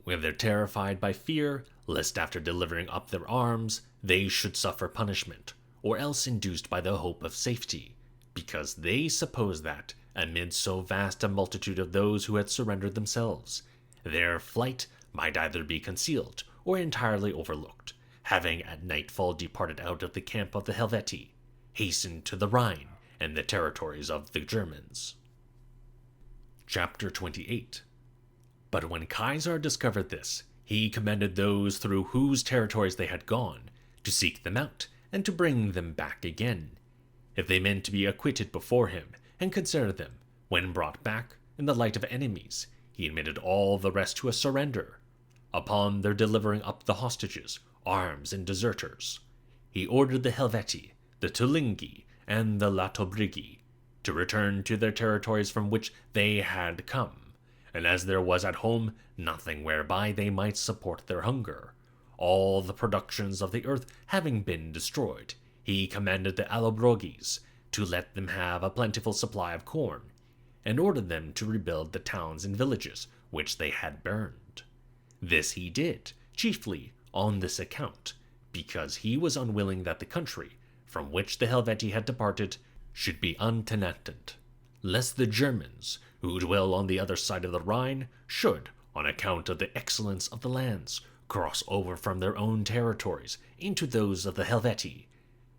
whether terrified by fear, lest after delivering up their arms, they should suffer punishment, or else induced by the hope of safety, because they supposed that, amid so vast a multitude of those who had surrendered themselves, their flight might either be concealed or entirely overlooked, having at nightfall departed out of the camp of the Helvetii, hastened to the Rhine and the territories of the Germans. Chapter 28. But when Caesar discovered this, he commanded those through whose territories they had gone to seek them out and to bring them back again, if they meant to be acquitted before him, and consider them, when brought back, in the light of enemies. He admitted all the rest to a surrender. Upon their delivering up the hostages, arms, and deserters, he ordered the Helvetii, the Tulingi, and the Latobrigi to return to their territories from which they had come, and as there was at home nothing whereby they might support their hunger, all the productions of the earth having been destroyed, he commanded the Allobrogis to let them have a plentiful supply of corn, and ordered them to rebuild the towns and villages which they had burned. This he did, chiefly on this account, because he was unwilling that the country, from which the Helvetii had departed, should be untenanted, lest the Germans, who dwell on the other side of the Rhine, should, on account of the excellence of the lands, cross over from their own territories into those of the Helvetii,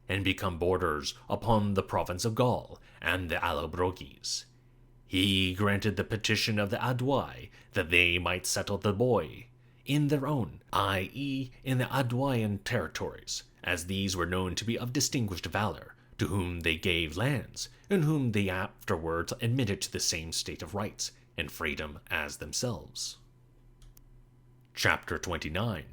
and become borders upon the province of Gaul and the Allobrogis. He granted the petition of the Aedui that they might settle the boy in their own, i.e., in the Aeduian territories, as these were known to be of distinguished valor, to whom they gave lands, and whom they afterwards admitted to the same state of rights and freedom as themselves. Chapter 29.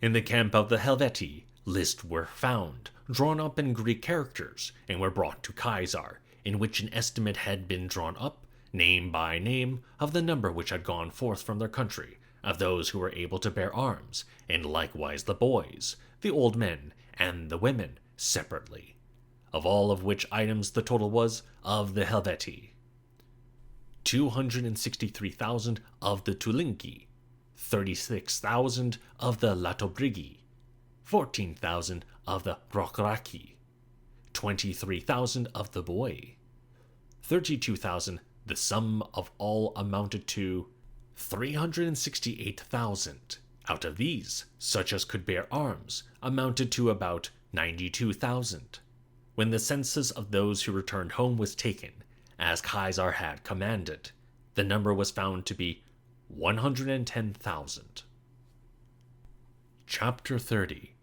In the camp of the Helvetii, lists were found, drawn up in Greek characters, and were brought to Caesar, in which an estimate had been drawn up, name by name, of the number which had gone forth from their country, of those who were able to bear arms, and likewise the boys, the old men, and the women, separately. Of all of which items the total was, of the Helvetii, 263,000 of the Tulingi, 36,000 of the Latobrigi, 14,000 of the Rokraki, 23,000 of the boy, 32,000. The sum of all amounted to 368,000, Out of these, such as could bear arms amounted to about 92,000. When the census of those who returned home was taken, as Caesar had commanded, the number was found to be 110,000. Chapter 30.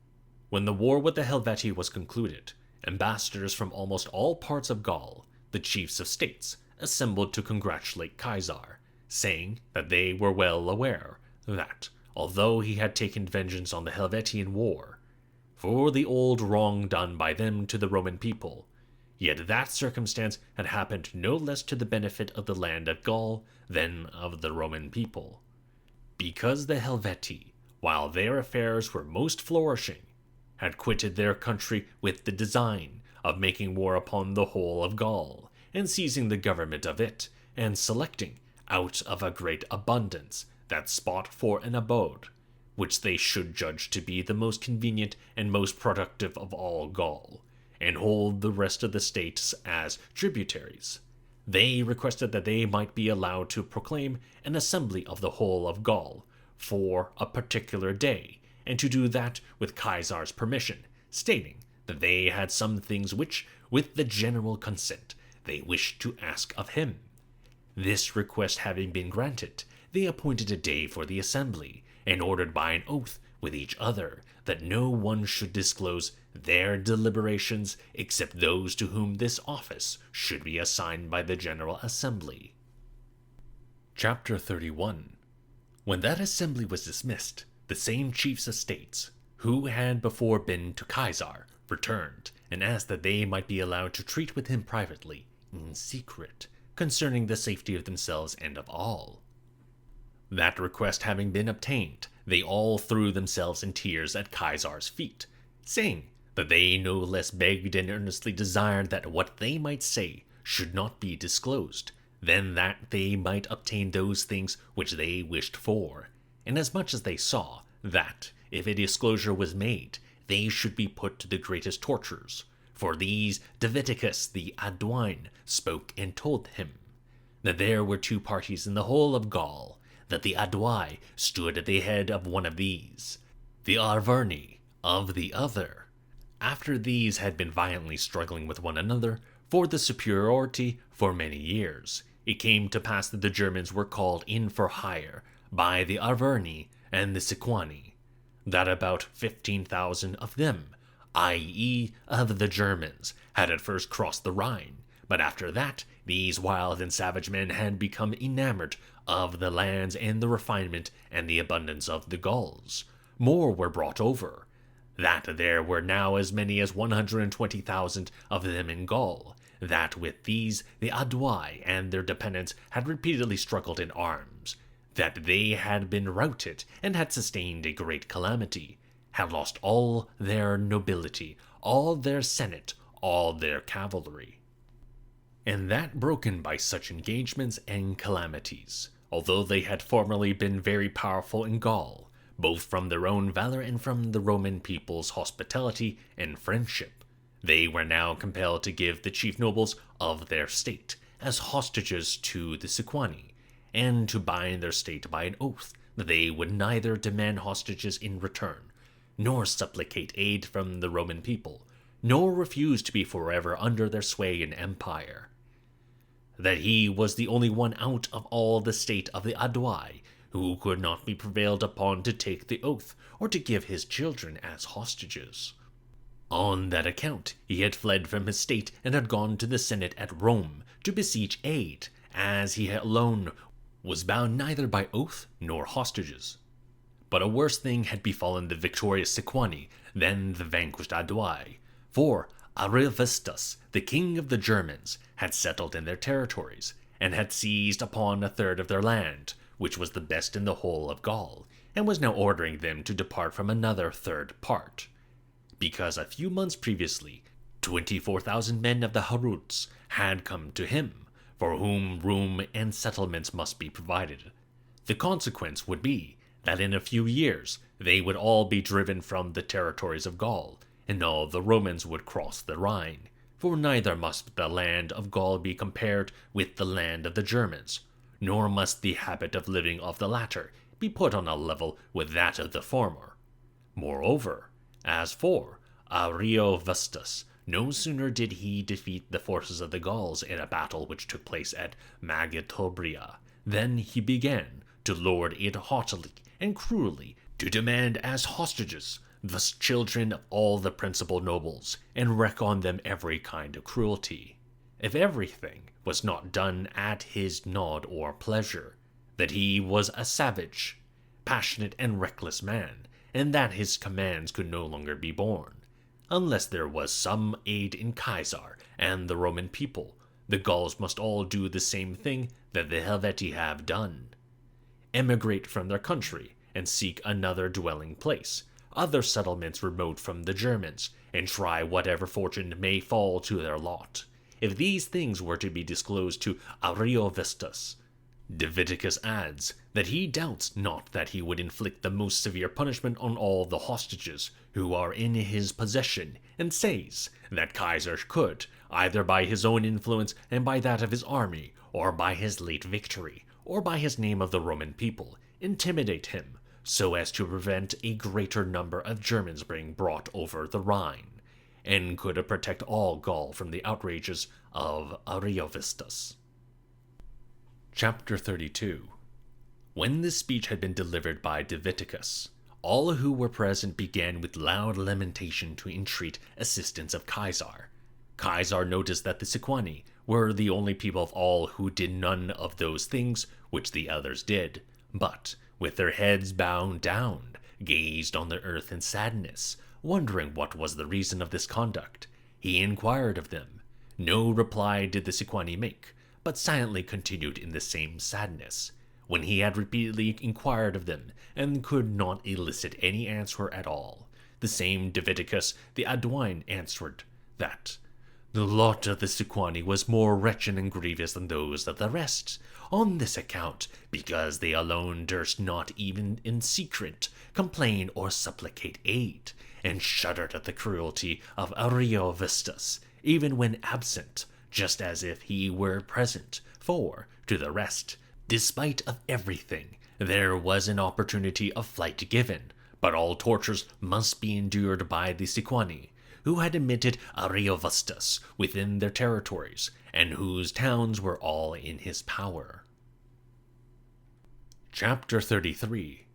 When the war with the Helvetii was concluded, ambassadors from almost all parts of Gaul, the chiefs of states, assembled to congratulate Caesar, saying that they were well aware that, although he had taken vengeance on the Helvetian war, for the old wrong done by them to the Roman people, yet that circumstance had happened no less to the benefit of the land of Gaul than of the Roman people. Because the Helvetii, while their affairs were most flourishing, had quitted their country with the design of making war upon the whole of Gaul, and seizing the government of it, and selecting, out of a great abundance, that spot for an abode, which they should judge to be the most convenient and most productive of all Gaul, and hold the rest of the states as tributaries. They requested that they might be allowed to proclaim an assembly of the whole of Gaul for a particular day, and to do that with Caesar's permission, stating that they had some things which, with the general consent, they wished to ask of him. This request having been granted, they appointed a day for the assembly, and ordered by an oath with each other that no one should disclose their deliberations except those to whom this office should be assigned by the General Assembly. Chapter 31. When that assembly was dismissed, the same chiefs of states, who had before been to Caesar, returned, and asked that they might be allowed to treat with him privately, in secret, concerning the safety of themselves and of all. That request having been obtained, they all threw themselves in tears at Caesar's feet, saying that they no less begged and earnestly desired that what they might say should not be disclosed, than that they might obtain those things which they wished for, inasmuch as they saw that, if a disclosure was made, they should be put to the greatest tortures. For these Davidicus the Aduine spoke and told him that there were two parties in the whole of Gaul, that the Aedui stood at the head of one of these, the Arverni of the other. After these had been violently struggling with one another for the superiority for many years, it came to pass that the Germans were called in for hire by the Arverni and the Sequani, that about 15,000 of them, i.e. of the Germans, had at first crossed the Rhine, but after that these wild and savage men had become enamored of the lands and the refinement and the abundance of the Gauls. More were brought over, that there were now as many as 120,000 of them in Gaul, that with these the Aedui and their dependents had repeatedly struggled in arms, that they had been routed and had sustained a great calamity, had lost all their nobility, all their senate, all their cavalry, and that broken by such engagements and calamities, although they had formerly been very powerful in Gaul, both from their own valor and from the Roman people's hospitality and friendship, they were now compelled to give the chief nobles of their state as hostages to the Sequani, and to bind their state by an oath that they would neither demand hostages in return, nor supplicate aid from the Roman people, nor refuse to be forever under their sway and empire. That he was the only one out of all the state of the Aedui who could not be prevailed upon to take the oath or to give his children as hostages. On that account he had fled from his state and had gone to the Senate at Rome to beseech aid, as he alone was bound neither by oath nor hostages. But a worse thing had befallen the victorious Sequani than the vanquished Aedui, for Ariovistus, the king of the Germans, had settled in their territories, and had seized upon a third of their land, which was the best in the whole of Gaul, and was now ordering them to depart from another third part. Because a few months previously, 24,000 men of the Haruts had come to him, for whom room and settlements must be provided. The consequence would be that in a few years they would all be driven from the territories of Gaul, and all the Romans would cross the Rhine, for neither must the land of Gaul be compared with the land of the Germans, nor must the habit of living of the latter be put on a level with that of the former. Moreover, as for Ariovistus, no sooner did he defeat the forces of the Gauls in a battle which took place at Magotobria than he began to lord it haughtily and cruelly, to demand as hostages the children of all the principal nobles, and wreak on them every kind of cruelty. If everything was not done at his nod or pleasure, that he was a savage, passionate, and reckless man, and that his commands could no longer be borne. Unless there was some aid in Caesar and the Roman people, the Gauls must all do the same thing that the Helvetii have done: emigrate from their country and seek another dwelling place, other settlements remote from the Germans, and try whatever fortune may fall to their lot. If these things were to be disclosed to Ariovistus, Divitiacus adds that he doubts not that he would inflict the most severe punishment on all the hostages who are in his possession, and says that Caesar could, either by his own influence and by that of his army, or by his late victory, or by his name of the Roman people, intimidate him, so as to prevent a greater number of Germans being brought over the Rhine, and could protect all Gaul from the outrages of Ariovistus. Chapter 32. When this speech had been delivered by Divitiacus, all who were present began with loud lamentation to entreat assistance of Caesar. Caesar noticed that the Sequani were the only people of all who did none of those things which the others did, but, with their heads bowed down, gazed on the earth in sadness, wondering what was the reason of this conduct. He inquired of them. No reply did the Sequani make, but silently continued in the same sadness. When he had repeatedly inquired of them, and could not elicit any answer at all, the same Divitiacus the Aeduan answered that the lot of the Sequani was more wretched and grievous than those of the rest, on this account, because they alone durst not even in secret complain or supplicate aid, and shuddered at the cruelty of Ariovistus, even when absent, just as if he were present, for, to the rest, despite of everything, there was an opportunity of flight given, but all tortures must be endured by the Sequani, who had admitted Ariovistus within their territories, and whose towns were all in his power. Chapter 33.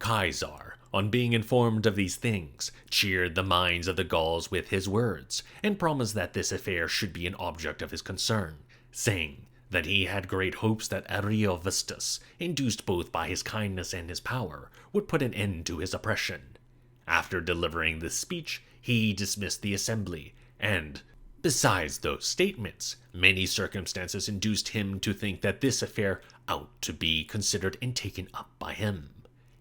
Caesar, on being informed of these things, cheered the minds of the Gauls with his words, and promised that this affair should be an object of his concern, saying that he had great hopes that Ariovistus, induced both by his kindness and his power, would put an end to his oppression. After delivering this speech, he dismissed the assembly, and, besides those statements, many circumstances induced him to think that this affair ought to be considered and taken up by him,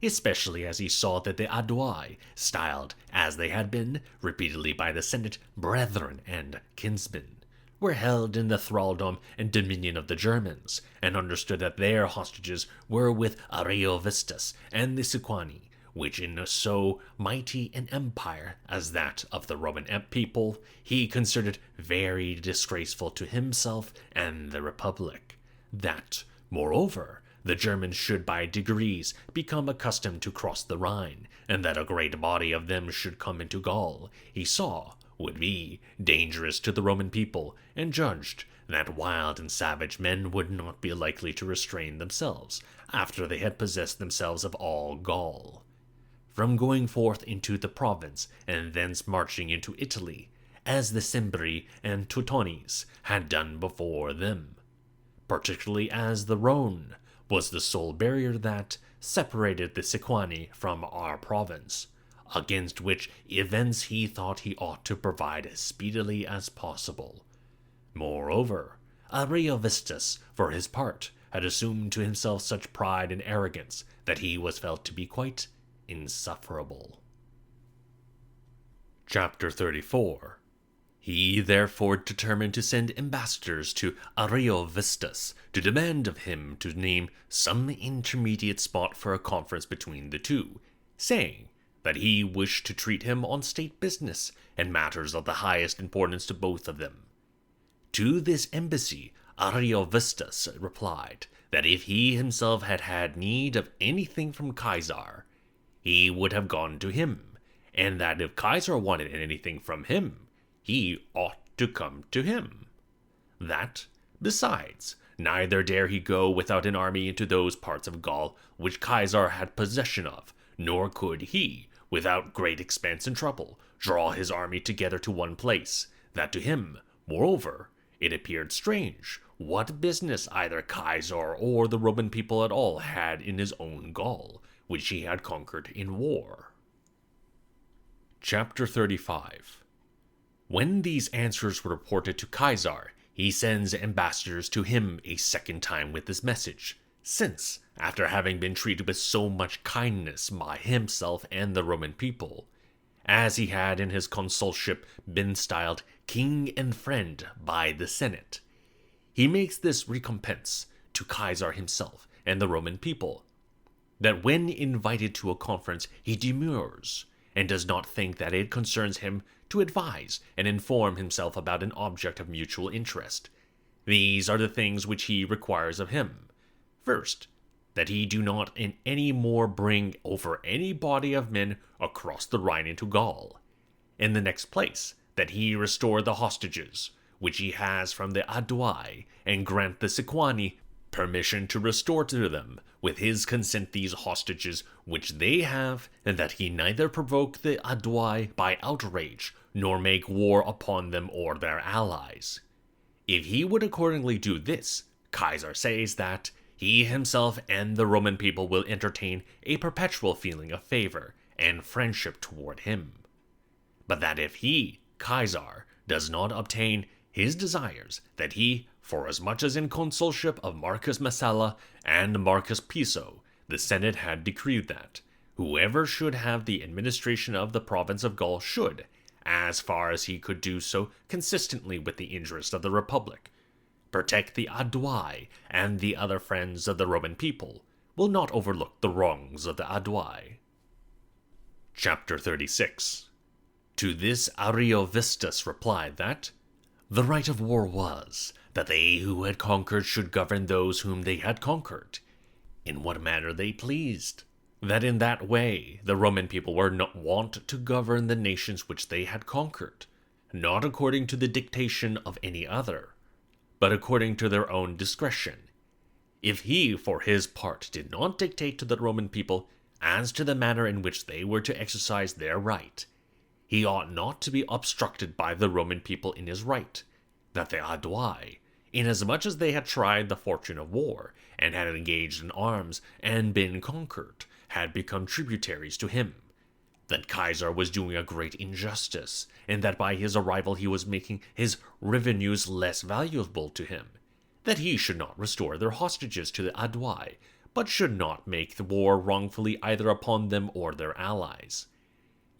especially as he saw that the Aedui, styled, as they had been, repeatedly by the Senate, brethren and kinsmen, were held in the thraldom and dominion of the Germans, and understood that their hostages were with Ariovistus and the Sequani, which in so mighty an empire as that of the Roman people, he considered very disgraceful to himself and the Republic. That, moreover, the Germans should by degrees become accustomed to cross the Rhine, and that a great body of them should come into Gaul, he saw would be dangerous to the Roman people, and judged that wild and savage men would not be likely to restrain themselves after they had possessed themselves of all Gaul, from going forth into the province, and thence marching into Italy, as the Cimbri and Teutones had done before them, particularly as the Rhone was the sole barrier that separated the Sequani from our province, against which events he thought he ought to provide as speedily as possible. Moreover, Ariovistus, for his part, had assumed to himself such pride and arrogance that he was felt to be quite insufferable. Chapter 34. He therefore determined to send ambassadors to Ariovistus to demand of him to name some intermediate spot for a conference between the two, saying that he wished to treat him on state business and matters of the highest importance to both of them. To this embassy Ariovistus replied that if he himself had had need of anything from Caesar, he would have gone to him, and that if Caesar wanted anything from him, he ought to come to him. That, besides, neither dare he go without an army into those parts of Gaul which Caesar had possession of, nor could he, without great expense and trouble, draw his army together to one place, that to him, moreover, it appeared strange what business either Caesar or the Roman people at all had in his own Gaul, which he had conquered in war. Chapter 35. When these answers were reported to Caesar, he sends ambassadors to him a second time with this message, since, after having been treated with so much kindness by himself and the Roman people, as he had in his consulship been styled king and friend by the Senate, he makes this recompense to Caesar himself and the Roman people, that when invited to a conference he demurs, and does not think that it concerns him to advise and inform himself about an object of mutual interest. These are the things which he requires of him. First, that he do not in any more bring over any body of men across the Rhine into Gaul. In the next place, that he restore the hostages, which he has from the Aedui, and grant the Sequani permission to restore to them, with his consent, these hostages which they have, and that he neither provoke the Aedui by outrage, nor make war upon them or their allies. If he would accordingly do this, Caesar says that he himself and the Roman people will entertain a perpetual feeling of favor and friendship toward him. But that if he, Caesar, does not obtain his desires, that he, forasmuch as in consulship of Marcus Messala and Marcus Piso, the Senate had decreed that whoever should have the administration of the province of Gaul should, as far as he could do so consistently with the interest of the Republic, protect the Aedui and the other friends of the Roman people, will not overlook the wrongs of the Aedui. Chapter 36. To this Ariovistus replied that the right of war was that they who had conquered should govern those whom they had conquered, in what manner they pleased, that in that way the Roman people were not wont to govern the nations which they had conquered, not according to the dictation of any other, but according to their own discretion. If he, for his part, did not dictate to the Roman people as to the manner in which they were to exercise their right, he ought not to be obstructed by the Roman people in his right, that the Aedui, inasmuch as they had tried the fortune of war, and had engaged in arms, and been conquered, had become tributaries to him, that Caesar was doing a great injustice, and that by his arrival he was making his revenues less valuable to him, that he should not restore their hostages to the Aedui, but should not make the war wrongfully either upon them or their allies.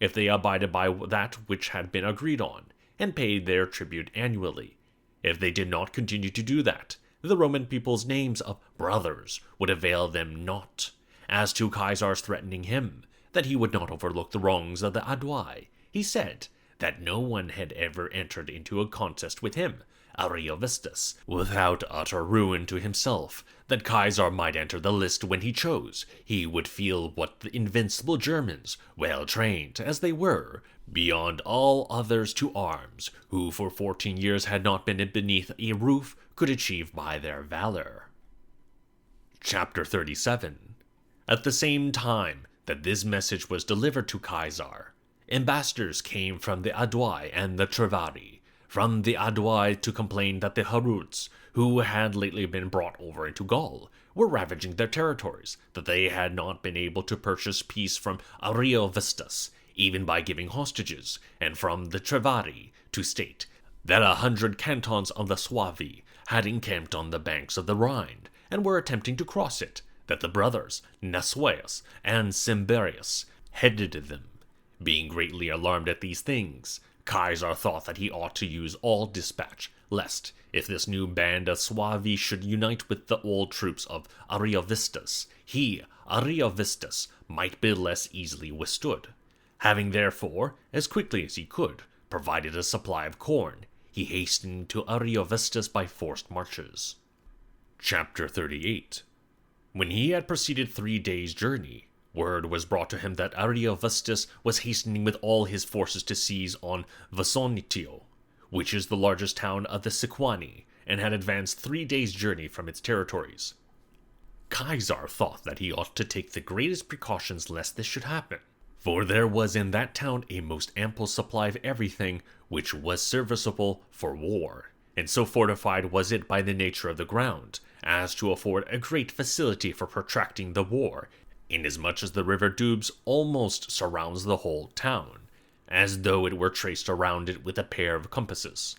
If they abided by that which had been agreed on, and paid their tribute annually, if they did not continue to do that, the Roman people's names of brothers would avail them naught. As to Caesar's threatening him, that he would not overlook the wrongs of the Aedui, he said that no one had ever entered into a contest with him, Ariovistus, without utter ruin to himself, that Caesar might enter the list when he chose. He would feel what the invincible Germans, well trained as they were, beyond all others to arms, who for 14 years had not been beneath a roof, could achieve by their valor. Chapter 37. At the same time that this message was delivered to Caesar, ambassadors came from the Aedui and the Treveri, from the Aedui to complain that the Haruts, who had lately been brought over into Gaul, were ravaging their territories, that they had not been able to purchase peace from Ariovistus, even by giving hostages, and from the Treveri to state that 100 cantons of the Suevi had encamped on the banks of the Rhine, and were attempting to cross it, that the brothers Nasueus and Symberius headed them. Being greatly alarmed at these things, Caesar thought that he ought to use all dispatch, lest, if this new band of Suevi should unite with the old troops of Ariovistus, he, Ariovistus, might be less easily withstood. Having therefore, as quickly as he could, provided a supply of corn, he hastened to Ariovistus by forced marches. Chapter 38. When he had proceeded 3 days' journey, word was brought to him that Ario was hastening with all his forces to seize on Vercingetorix, which is the largest town of the Sequani, and had advanced 3 days' journey from its territories. Caesar thought that he ought to take the greatest precautions lest this should happen, for there was in that town a most ample supply of everything which was serviceable for war, and so fortified was it by the nature of the ground, as to afford a great facility for protracting the war, inasmuch as the river Doubs almost surrounds the whole town, as though it were traced around it with a pair of compasses.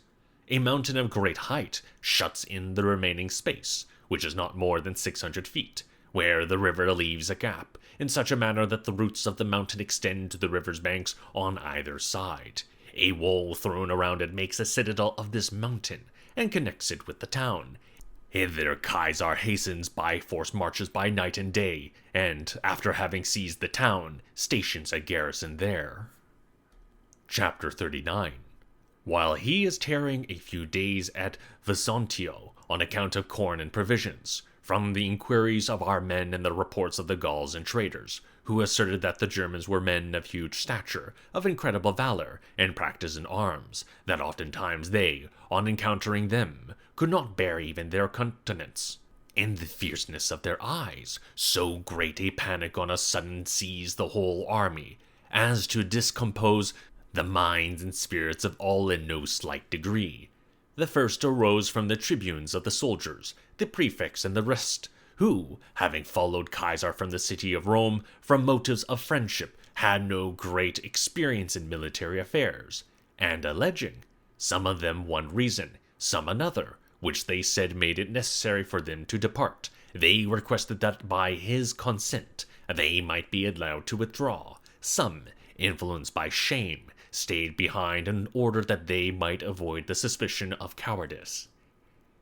A mountain of great height shuts in the remaining space, which is not more than 600 feet, where the river leaves a gap, in such a manner that the roots of the mountain extend to the river's banks on either side. A wall thrown around it makes a citadel of this mountain, and connects it with the town. Hither Caesar hastens by forced marches by night and day, and, after having seized the town, stations a garrison there. Chapter 39. While he is tarrying a few days at Vercingetorix on account of corn and provisions, from the inquiries of our men and the reports of the Gauls and traders, who asserted that the Germans were men of huge stature, of incredible valor, and practice in arms, that oftentimes they, on encountering them, could not bear even their countenance. In the fierceness of their eyes, so great a panic on a sudden seized the whole army, as to discompose the minds and spirits of all in no slight degree. The first arose from the tribunes of the soldiers, the prefects and the rest, who, having followed Caesar from the city of Rome from motives of friendship, had no great experience in military affairs, and alleging, some of them one reason, some another, which they said made it necessary for them to depart, they requested that by his consent they might be allowed to withdraw. Some, influenced by shame, stayed behind in order that they might avoid the suspicion of cowardice.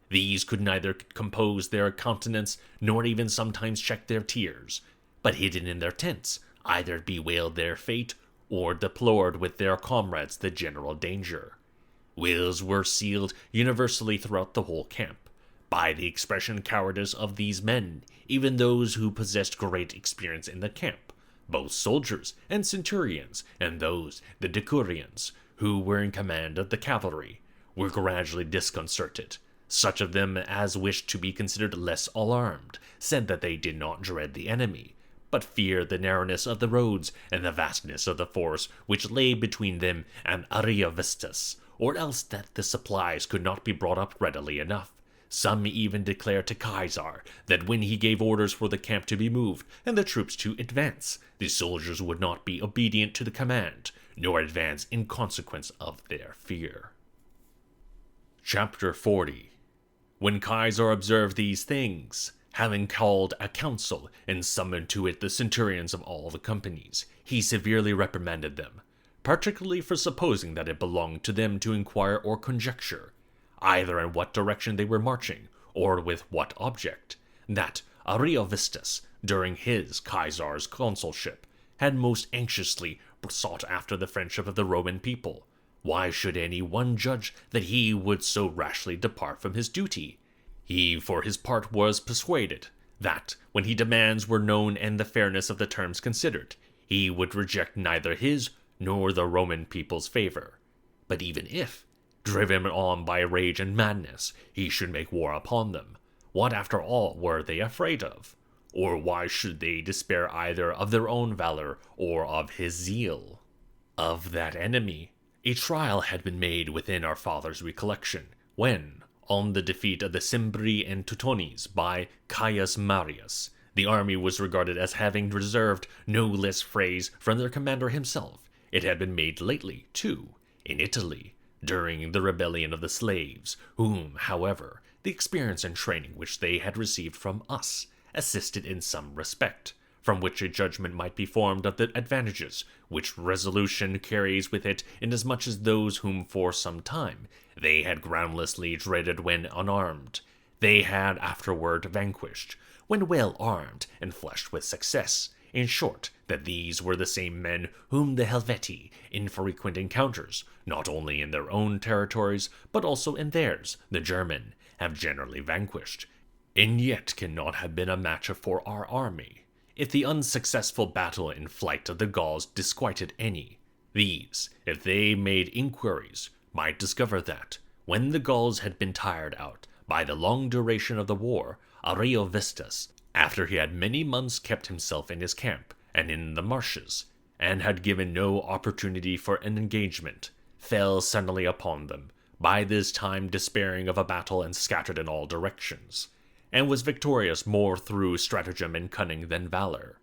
These could neither compose their countenance nor even sometimes check their tears, but hidden in their tents, either bewailed their fate or deplored with their comrades the general danger. Wills were sealed universally throughout the whole camp, by the expression cowardice of these men, even those who possessed great experience in the camp, both soldiers and centurions, and those, the decurions, who were in command of the cavalry, were gradually disconcerted. Such of them as wished to be considered less alarmed said that they did not dread the enemy, but feared the narrowness of the roads and the vastness of the force which lay between them and Ario, or else that the supplies could not be brought up readily enough. Some even declared to Caesar that when he gave orders for the camp to be moved and the troops to advance, the soldiers would not be obedient to the command, nor advance in consequence of their fear. Chapter 40. When Caesar observed these things, having called a council and summoned to it the centurions of all the companies, he severely reprimanded them, particularly for supposing that it belonged to them to inquire or conjecture, either in what direction they were marching, or with what object, that Ario, during his Caesar's consulship, had most anxiously sought after the friendship of the Roman people. Why should any one judge that he would so rashly depart from his duty? He, for his part, was persuaded that, when his demands were known and the fairness of the terms considered, he would reject neither his nor the Roman people's favor. But even if, driven on by rage and madness, he should make war upon them, what after all were they afraid of? Or why should they despair either of their own valor or of his zeal? Of that enemy a trial had been made within our father's recollection, when, on the defeat of the Cimbri and Teutones by Caius Marius, the army was regarded as having deserved no less praise from their commander himself. It had been made lately, too, in Italy, during the rebellion of the slaves, whom, however, the experience and training which they had received from us assisted in some respect, from which a judgment might be formed of the advantages which resolution carries with it, inasmuch as those whom for some time they had groundlessly dreaded when unarmed, they had afterward vanquished, when well armed and flushed with success. In short, that these were the same men whom the Helvetii, in frequent encounters, not only in their own territories, but also in theirs, the German, have generally vanquished, and yet cannot have been a match for our army. If the unsuccessful battle in flight of the Gauls disquieted any, these, if they made inquiries, might discover that, when the Gauls had been tired out by the long duration of the war, Ario, after he had many months kept himself in his camp and in the marshes, and had given no opportunity for an engagement, fell suddenly upon them, by this time despairing of a battle and scattered in all directions, and was victorious more through stratagem and cunning than valor.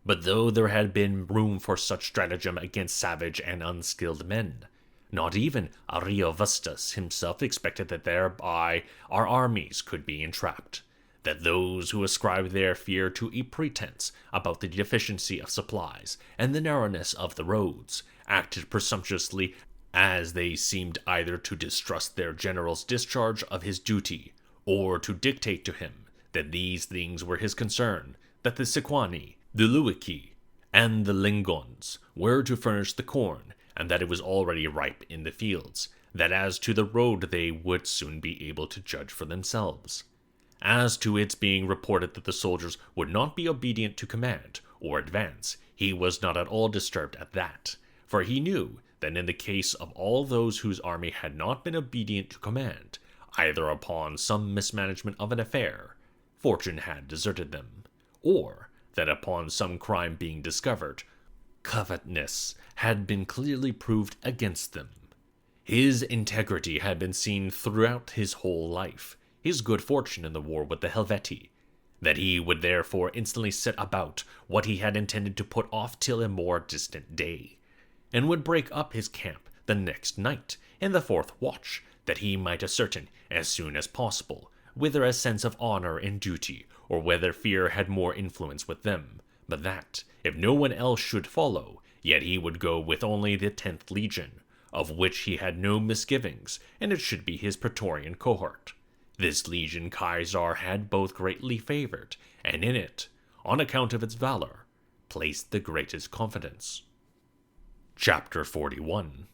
But though there had been room for such stratagem against savage and unskilled men, not even Ariovistus himself expected that thereby our armies could be entrapped, that those who ascribed their fear to a pretense about the deficiency of supplies and the narrowness of the roads, acted presumptuously, as they seemed either to distrust their general's discharge of his duty, or to dictate to him that these things were his concern, that the Sequani, the Luici, and the Lingons were to furnish the corn, and that it was already ripe in the fields, that as to the road they would soon be able to judge for themselves. As to its being reported that the soldiers would not be obedient to command, or advance, he was not at all disturbed at that, for he knew that in the case of all those whose army had not been obedient to command, either upon some mismanagement of an affair, fortune had deserted them, or that upon some crime being discovered, covetousness had been clearly proved against them. His integrity had been seen throughout his whole life, his good fortune in the war with the Helvetii, that he would therefore instantly set about what he had intended to put off till a more distant day, and would break up his camp the next night in the fourth watch, that he might ascertain as soon as possible whether a sense of honor and duty, or whether fear had more influence with them, but that, if no one else should follow, yet he would go with only the 10th Legion, of which he had no misgivings, and it should be his praetorian cohort. This legion Caesar had both greatly favored, and in it, on account of its valor, placed the greatest confidence. Chapter 41.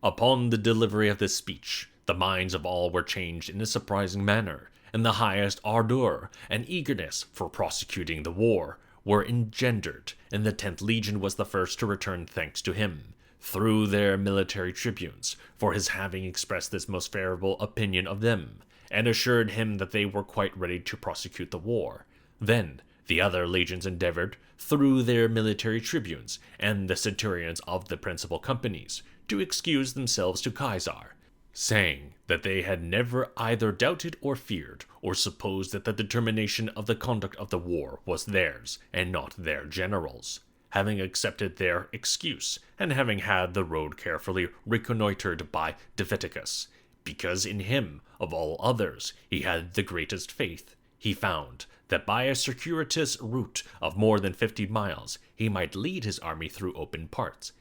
Upon the delivery of this speech, the minds of all were changed in a surprising manner, and the highest ardor and eagerness for prosecuting the war were engendered, and the 10th Legion was the first to return thanks to him, through their military tribunes, for his having expressed this most favorable opinion of them, and assured him that they were quite ready to prosecute the war. Then the other legions endeavored, through their military tribunes and the centurions of the principal companies, to excuse themselves to Caesar, saying that they had never either doubted or feared, or supposed that the determination of the conduct of the war was theirs, and not their general's, having accepted their excuse, and having had the road carefully reconnoitered by Deviticus, because in him, of all others, he had the greatest faith. He found that by a circuitous route of more than 50 miles, he might lead his army through open parts.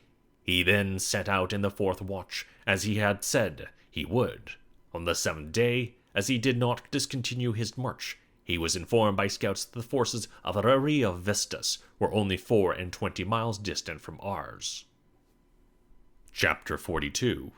He then set out in the fourth watch, as he had said he would. On the 7th day, as he did not discontinue his march, he was informed by scouts that the forces of Ariovistus were only 24 miles distant from ours. Chapter 42.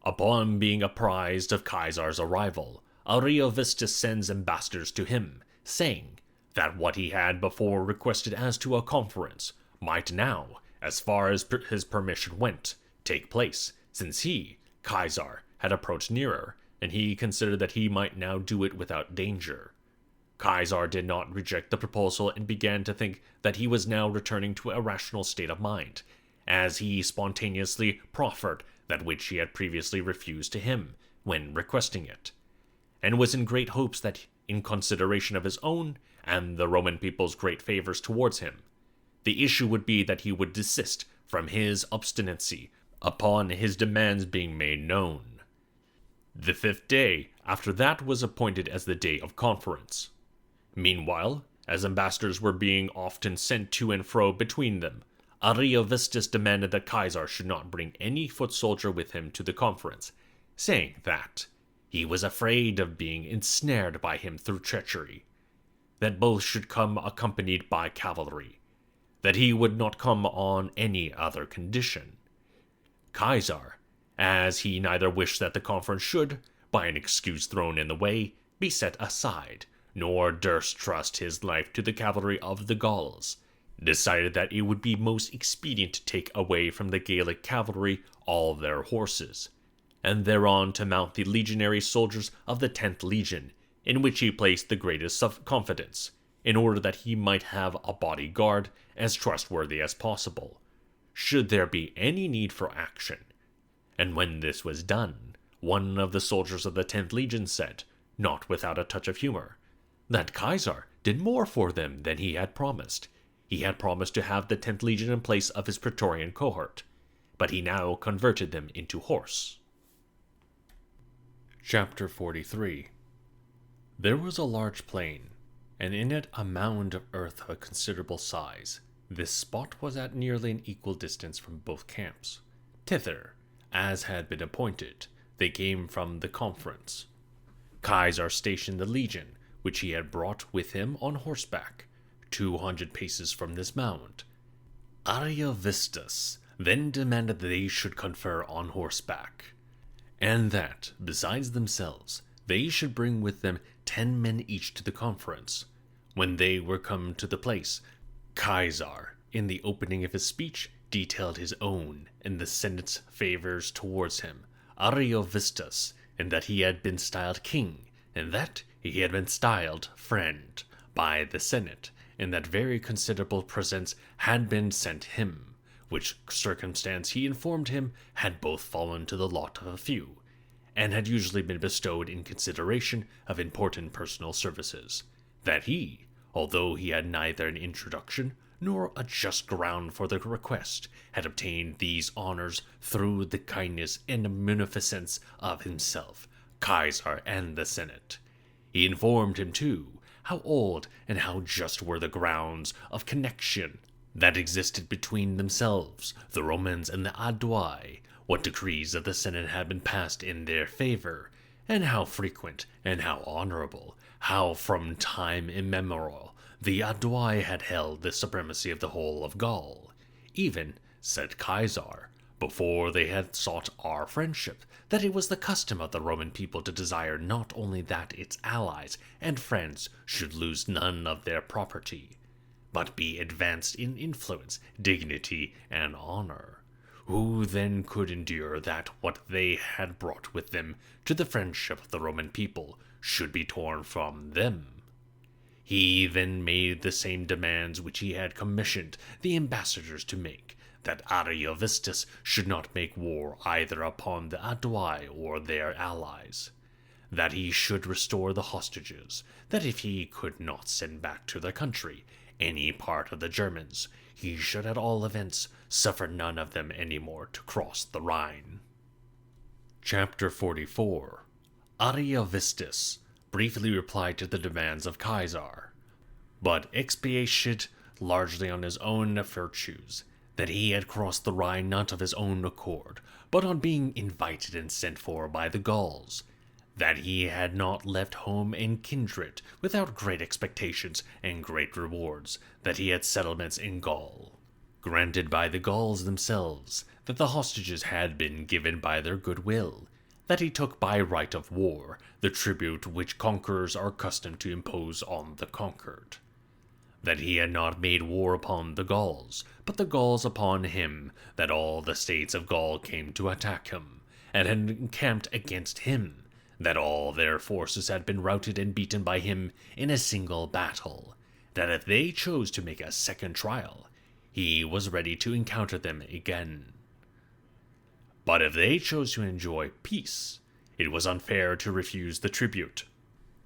Upon being apprised of Caesar's arrival, Ariovistus sends ambassadors to him, saying that what he had before requested as to a conference might now, as far as his permission went, take place, since he, Caesar, had approached nearer, and he considered that he might now do it without danger. Caesar did not reject the proposal and began to think that he was now returning to a rational state of mind, as he spontaneously proffered that which he had previously refused to him when requesting it, and was in great hopes that, in consideration of his own and the Roman people's great favors towards him, the issue would be that he would desist from his obstinacy upon his demands being made known. The 5th day after that was appointed as the day of conference. Meanwhile, as ambassadors were being often sent to and fro between them, Ariovistus demanded that Caesar should not bring any foot soldier with him to the conference, saying that he was afraid of being ensnared by him through treachery, that both should come accompanied by cavalry, that he would not come on any other condition. Caesar, as he neither wished that the conference should, by an excuse thrown in the way, be set aside, nor durst trust his life to the cavalry of the Gauls, decided that it would be most expedient to take away from the Gallic cavalry all their horses, and thereon to mount the legionary soldiers of the 10th Legion, in which he placed the greatest confidence, in order that he might have a bodyguard as trustworthy as possible, should there be any need for action. And when this was done, one of the soldiers of the 10th Legion said, not without a touch of humor, that Caesar did more for them than he had promised. He had promised to have the 10th Legion in place of his Praetorian cohort, but he now converted them into horse. Chapter 43. There was a large plain, and in it a mound of earth of a considerable size. This spot was at nearly an equal distance from both camps. Thither, as had been appointed, they came from the conference. Caesar stationed the legion, which he had brought with him on horseback, 200 paces from this mound. Ario then demanded that they should confer on horseback, and that, besides themselves, they should bring with them 10 men each to the conference. When they were come to the place, Caesar, in the opening of his speech, detailed his own and the Senate's favors towards him, Ario and that he had been styled king, and that he had been styled friend by the Senate, and that very considerable presents had been sent him, which circumstance he informed him had both fallen to the lot of a few, and had usually been bestowed in consideration of important personal services, that he, although he had neither an introduction nor a just ground for the request, had obtained these honors through the kindness and munificence of himself, Caesar, and the Senate. He informed him, too, how old and how just were the grounds of connection that existed between themselves, the Romans and the Aedui, what decrees of the Senate had been passed in their favor, and how frequent and how honorable, how from time immemorial the Aedui had held the supremacy of the whole of Gaul. Even, said Caesar, before they had sought our friendship, that it was the custom of the Roman people to desire not only that its allies and friends should lose none of their property, but be advanced in influence, dignity, and honor. Who then could endure that what they had brought with them to the friendship of the Roman people should be torn from them? He then made the same demands which he had commissioned the ambassadors to make, that Ariovistus should not make war either upon the Aedui or their allies, that he should restore the hostages, that if he could not send back to their country any part of the Germans, he should at all events suffer none of them any more to cross the Rhine. Chapter 44. Ariovistus briefly replied to the demands of Caesar, but expatiated largely on his own virtues, that he had crossed the Rhine not of his own accord, but on being invited and sent for by the Gauls, that he had not left home and kindred without great expectations and great rewards, that he had settlements in Gaul, granted by the Gauls themselves, that the hostages had been given by their good will, that he took by right of war the tribute which conquerors are accustomed to impose on the conquered, that he had not made war upon the Gauls, but the Gauls upon him, that all the states of Gaul came to attack him, and had encamped against him, that all their forces had been routed and beaten by him in a single battle, that if they chose to make a second trial, he was ready to encounter them again. But if they chose to enjoy peace, it was unfair to refuse the tribute,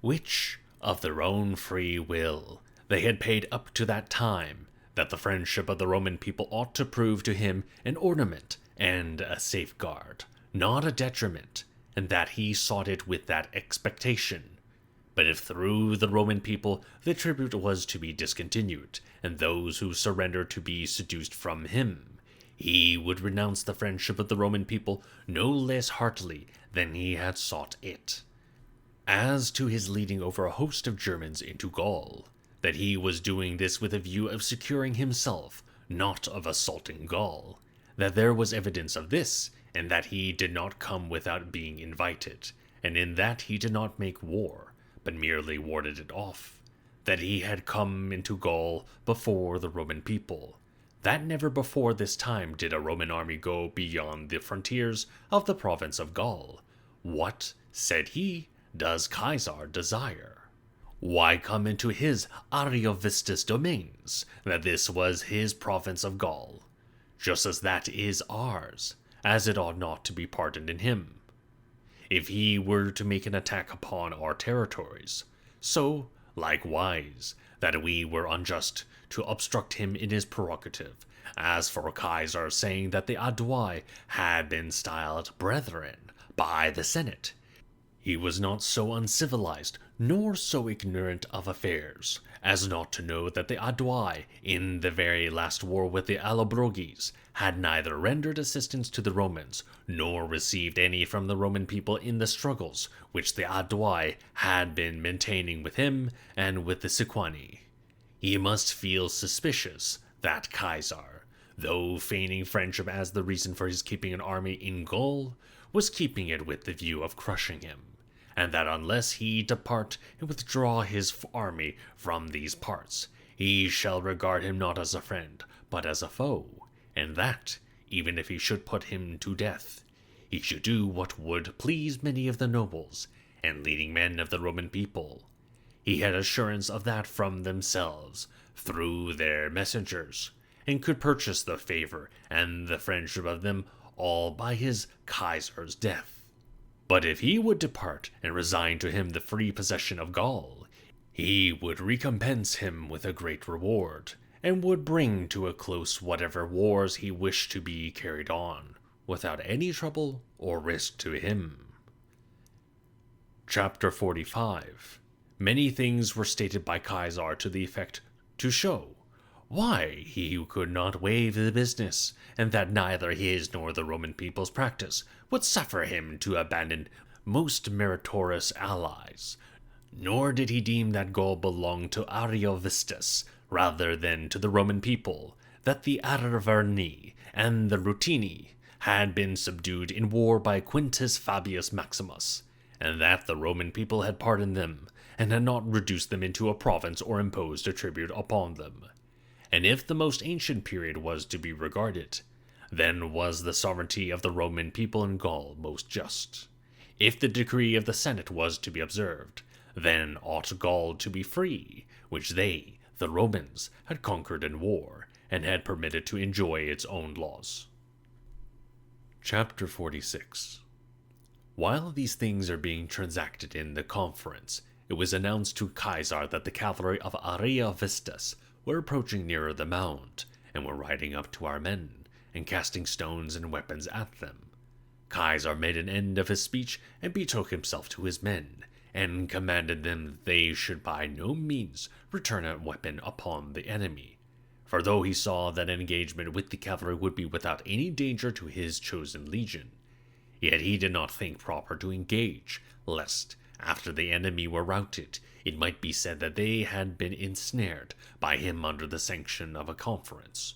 which, of their own free will, they had paid up to that time, that the friendship of the Roman people ought to prove to him an ornament and a safeguard, not a detriment, and that he sought it with that expectation. But if through the Roman people the tribute was to be discontinued, and those who surrendered to be seduced from him, he would renounce the friendship of the Roman people no less heartily than he had sought it. As to his leading over a host of Germans into Gaul, that he was doing this with a view of securing himself, not of assaulting Gaul, that there was evidence of this, and that he did not come without being invited, and in that he did not make war, but merely warded it off. That he had come into Gaul before the Roman people. That never before this time did a Roman army go beyond the frontiers of the province of Gaul. What, said he, does Caesar desire? Why come into his Ariovistus domains, that this was his province of Gaul, just as that is ours, as it ought not to be pardoned in him, if he were to make an attack upon our territories, so, likewise, that we were unjust to obstruct him in his prerogative. As for Caesar saying that the Aedui had been styled brethren by the Senate, he was not so uncivilized nor so ignorant of affairs as not to know that the Aedui, in the very last war with the Allobroges, had neither rendered assistance to the Romans nor received any from the Roman people in the struggles which the Aedui had been maintaining with him and with the Sequani. He must feel suspicious that Caesar, though feigning friendship as the reason for his keeping an army in Gaul, was keeping it with the view of crushing him, and that unless he depart and withdraw his army from these parts, he shall regard him not as a friend, but as a foe, and that, even if he should put him to death, he should do what would please many of the nobles and leading men of the Roman people. He had assurance of that from themselves, through their messengers, and could purchase the favor and the friendship of them all by his Caesar's death. But if he would depart and resign to him the free possession of Gaul, he would recompense him with a great reward, and would bring to a close whatever wars he wished to be carried on, without any trouble or risk to him. Chapter 45. Many things were stated by Caesar to the effect to show why he could not waive the business, and that neither his nor the Roman people's practice would suffer him to abandon most meritorious allies, nor did he deem that Gaul belonged to Ariovistus rather than to the Roman people, that the Arverni and the Rutini had been subdued in war by Quintus Fabius Maximus, and that the Roman people had pardoned them, and had not reduced them into a province or imposed a tribute upon them. And if the most ancient period was to be regarded, then was the sovereignty of the Roman people in Gaul most just. If the decree of the Senate was to be observed, then ought Gaul to be free, which they, the Romans, had conquered in war, and had permitted to enjoy its own laws. Chapter 46. While these things are being transacted in the conference, it was announced to Caesar that the cavalry of Ariovistus were approaching nearer the mound, and were riding up to our men, and casting stones and weapons at them. Caesar made an end of his speech, and betook himself to his men, and commanded them that they should by no means return a weapon upon the enemy. For though he saw that an engagement with the cavalry would be without any danger to his chosen legion, yet he did not think proper to engage, lest, after the enemy were routed, it might be said that they had been ensnared by him under the sanction of a conference.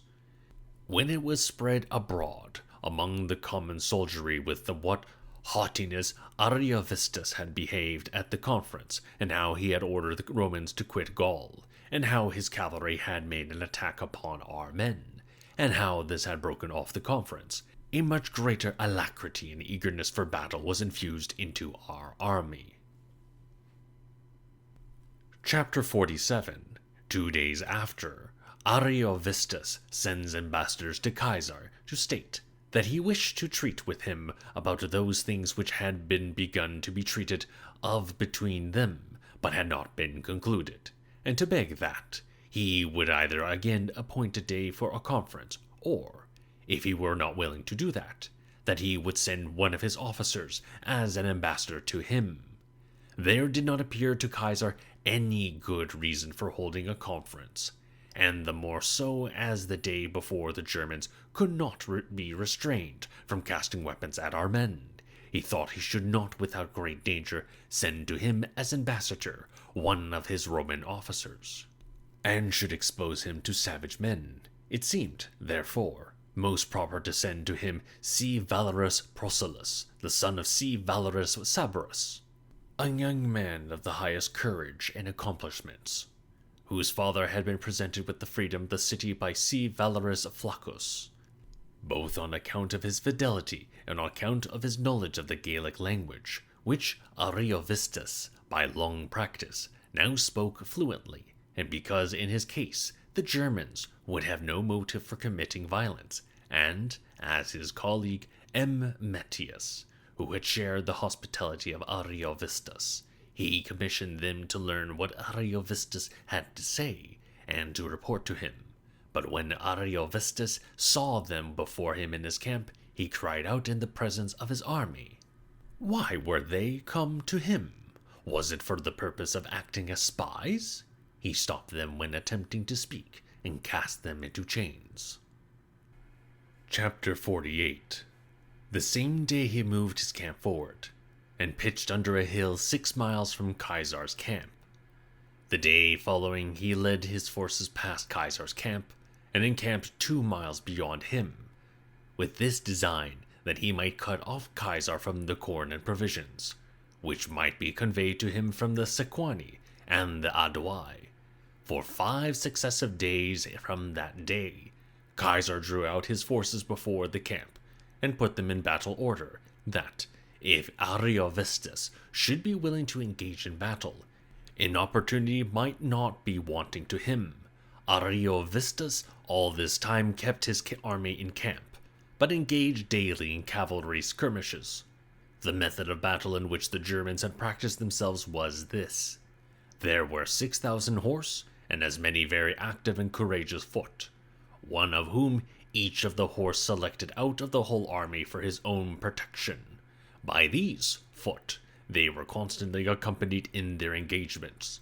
When it was spread abroad among the common soldiery with what haughtiness Ariovistus had behaved at the conference, and how he had ordered the Romans to quit Gaul, and how his cavalry had made an attack upon our men, and how this had broken off the conference, a much greater alacrity and eagerness for battle was infused into our army. Chapter 47. 2 days after, Ariovistus sends ambassadors to Caesar to state that he wished to treat with him about those things which had been begun to be treated of between them, but had not been concluded, and to beg that he would either again appoint a day for a conference, or, if he were not willing to do that, that he would send one of his officers as an ambassador to him. There did not appear to Caesar any good reason for holding a conference, and the more so as the day before the Germans could not be restrained from casting weapons at our men. He thought he should not without great danger send to him as ambassador one of his Roman officers, and should expose him to savage men. It seemed, therefore, most proper to send to him C. Valerius Procillus, the son of C. Valerius Sabrus, a young man of the highest courage and accomplishments, whose father had been presented with the freedom of the city by C. Valerius Flaccus, both on account of his fidelity and on account of his knowledge of the Gallic language, which Ariovistus, by long practice, now spoke fluently, and because in his case the Germans would have no motive for committing violence, and, as his colleague M. Metius, who had shared the hospitality of Ariovistus, he commissioned them to learn what Ariovistus had to say, and to report to him. But when Ariovistus saw them before him in his camp, he cried out in the presence of his army. Why were they come to him? Was it for the purpose of acting as spies? He stopped them when attempting to speak, and cast them into chains. Chapter 48. The same day he moved his camp forward, and pitched under a hill 6 miles from Caesar's camp. The day following he led his forces past Caesar's camp, and encamped 2 miles beyond him, with this design that he might cut off Caesar from the corn and provisions, which might be conveyed to him from the Sequani and the Aedui. For 5 successive days from that day, Caesar drew out his forces before the camp, and put them in battle order, that, if Ariovistus should be willing to engage in battle, an opportunity might not be wanting to him. Ariovistus all this time kept his army in camp, but engaged daily in cavalry skirmishes. The method of battle in which the Germans had practiced themselves was this. There were 6,000 horse, and as many very active and courageous foot, one of whom each of the horse selected out of the whole army for his own protection. By these, foot, they were constantly accompanied in their engagements.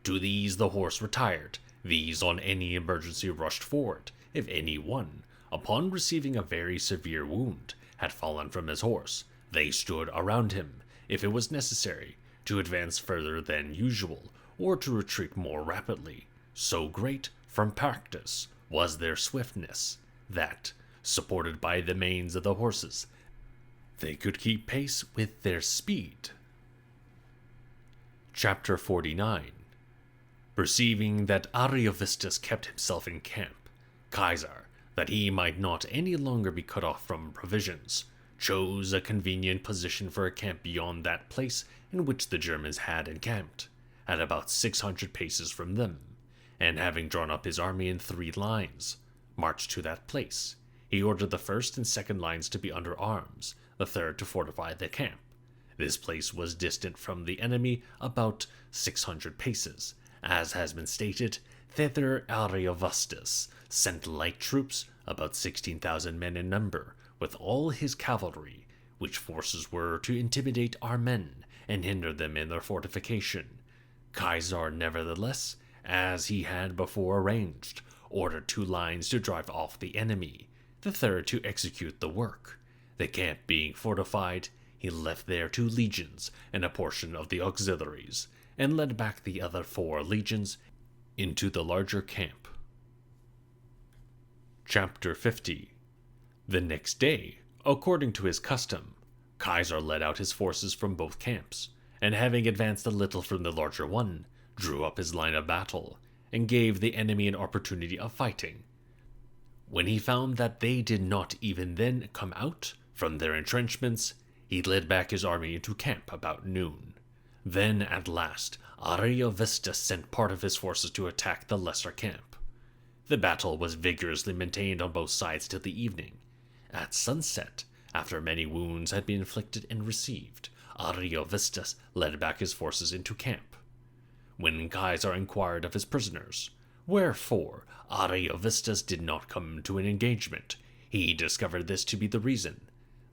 To these the horse retired, these on any emergency rushed forward, if any one, upon receiving a very severe wound, had fallen from his horse, they stood around him, if it was necessary, to advance further than usual, or to retreat more rapidly. So great, from practice, was their swiftness, that, supported by the manes of the horses, they could keep pace with their speed. Chapter 49. Perceiving that Ariovistus kept himself in camp, Caesar, that he might not any longer be cut off from provisions, chose a convenient position for a camp beyond that place in which the Germans had encamped, at about 600 paces from them, and having drawn up his army in 3 lines, marched to that place. He ordered the first and second lines to be under arms, the third to fortify the camp. This place was distant from the enemy about 600 paces. As has been stated, thither Ariovistus sent light troops, about 16,000 men in number, with all his cavalry, which forces were to intimidate our men and hinder them in their fortification. Caesar, nevertheless, as he had before arranged, ordered 2 lines to drive off the enemy, the third to execute the work. The camp being fortified, he left there 2 legions and a portion of the auxiliaries, and led back the other 4 legions into the larger camp. Chapter 50. The next day, according to his custom, Caesar led out his forces from both camps, and having advanced a little from the larger one, drew up his line of battle, and gave the enemy an opportunity of fighting. When he found that they did not even then come out from their entrenchments, he led back his army into camp about noon. Then, at last, Ariovistus sent part of his forces to attack the lesser camp. The battle was vigorously maintained on both sides till the evening. At sunset, after many wounds had been inflicted and received, Ariovistus led back his forces into camp. When Caesar inquired of his prisoners, wherefore Ariovistus did not come to an engagement, he discovered this to be the reason,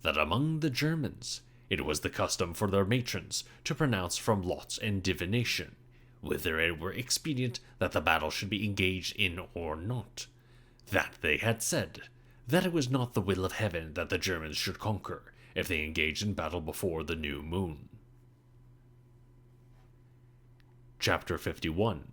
that among the Germans it was the custom for their matrons to pronounce from lots and divination, whether it were expedient that the battle should be engaged in or not. That they had said, that it was not the will of heaven that the Germans should conquer, if they engaged in battle before the new moon. Chapter 51.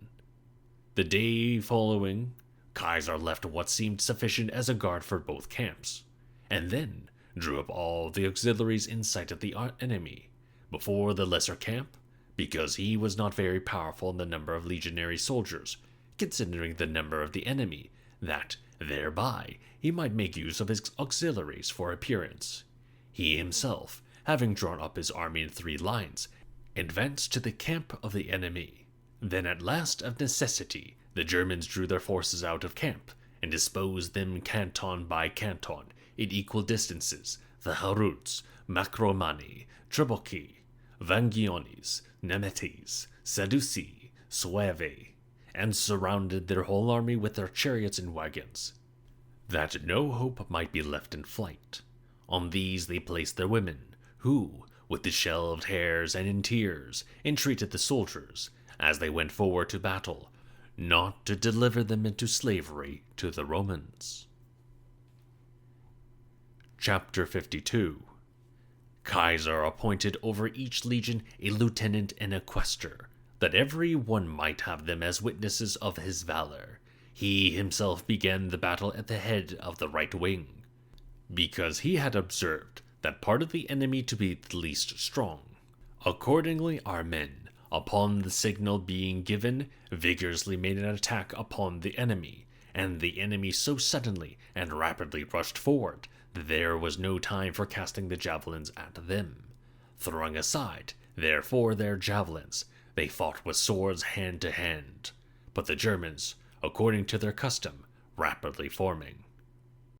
The day following, Caesar left what seemed sufficient as a guard for both camps, and then drew up all the auxiliaries in sight of the enemy, before the lesser camp, because he was not very powerful in the number of legionary soldiers, considering the number of the enemy, that, thereby, he might make use of his auxiliaries for appearance. He himself, having drawn up his army in 3 lines, advanced to the camp of the enemy. Then at last of necessity, the Germans drew their forces out of camp, and disposed them canton by canton, in equal distances, the Haruts, Macromani, Treboci, Vangiones, Nemetes, Sadduci, Sueve, and surrounded their whole army with their chariots and wagons, that no hope might be left in flight. On these they placed their women, who, with dishevelled hairs and in tears, entreated the soldiers, as they went forward to battle, not to deliver them into slavery to the Romans. Chapter 52. Caesar appointed over each legion a lieutenant and a quaestor, that every one might have them as witnesses of his valor. He himself began the battle at the head of the right wing, because he had observed that part of the enemy to be the least strong. Accordingly our men, upon the signal being given, vigorously made an attack upon the enemy, and the enemy so suddenly and rapidly rushed forward that there was no time for casting the javelins at them. Throwing aside, therefore, their javelins, they fought with swords hand to hand, but the Germans, according to their custom, rapidly forming.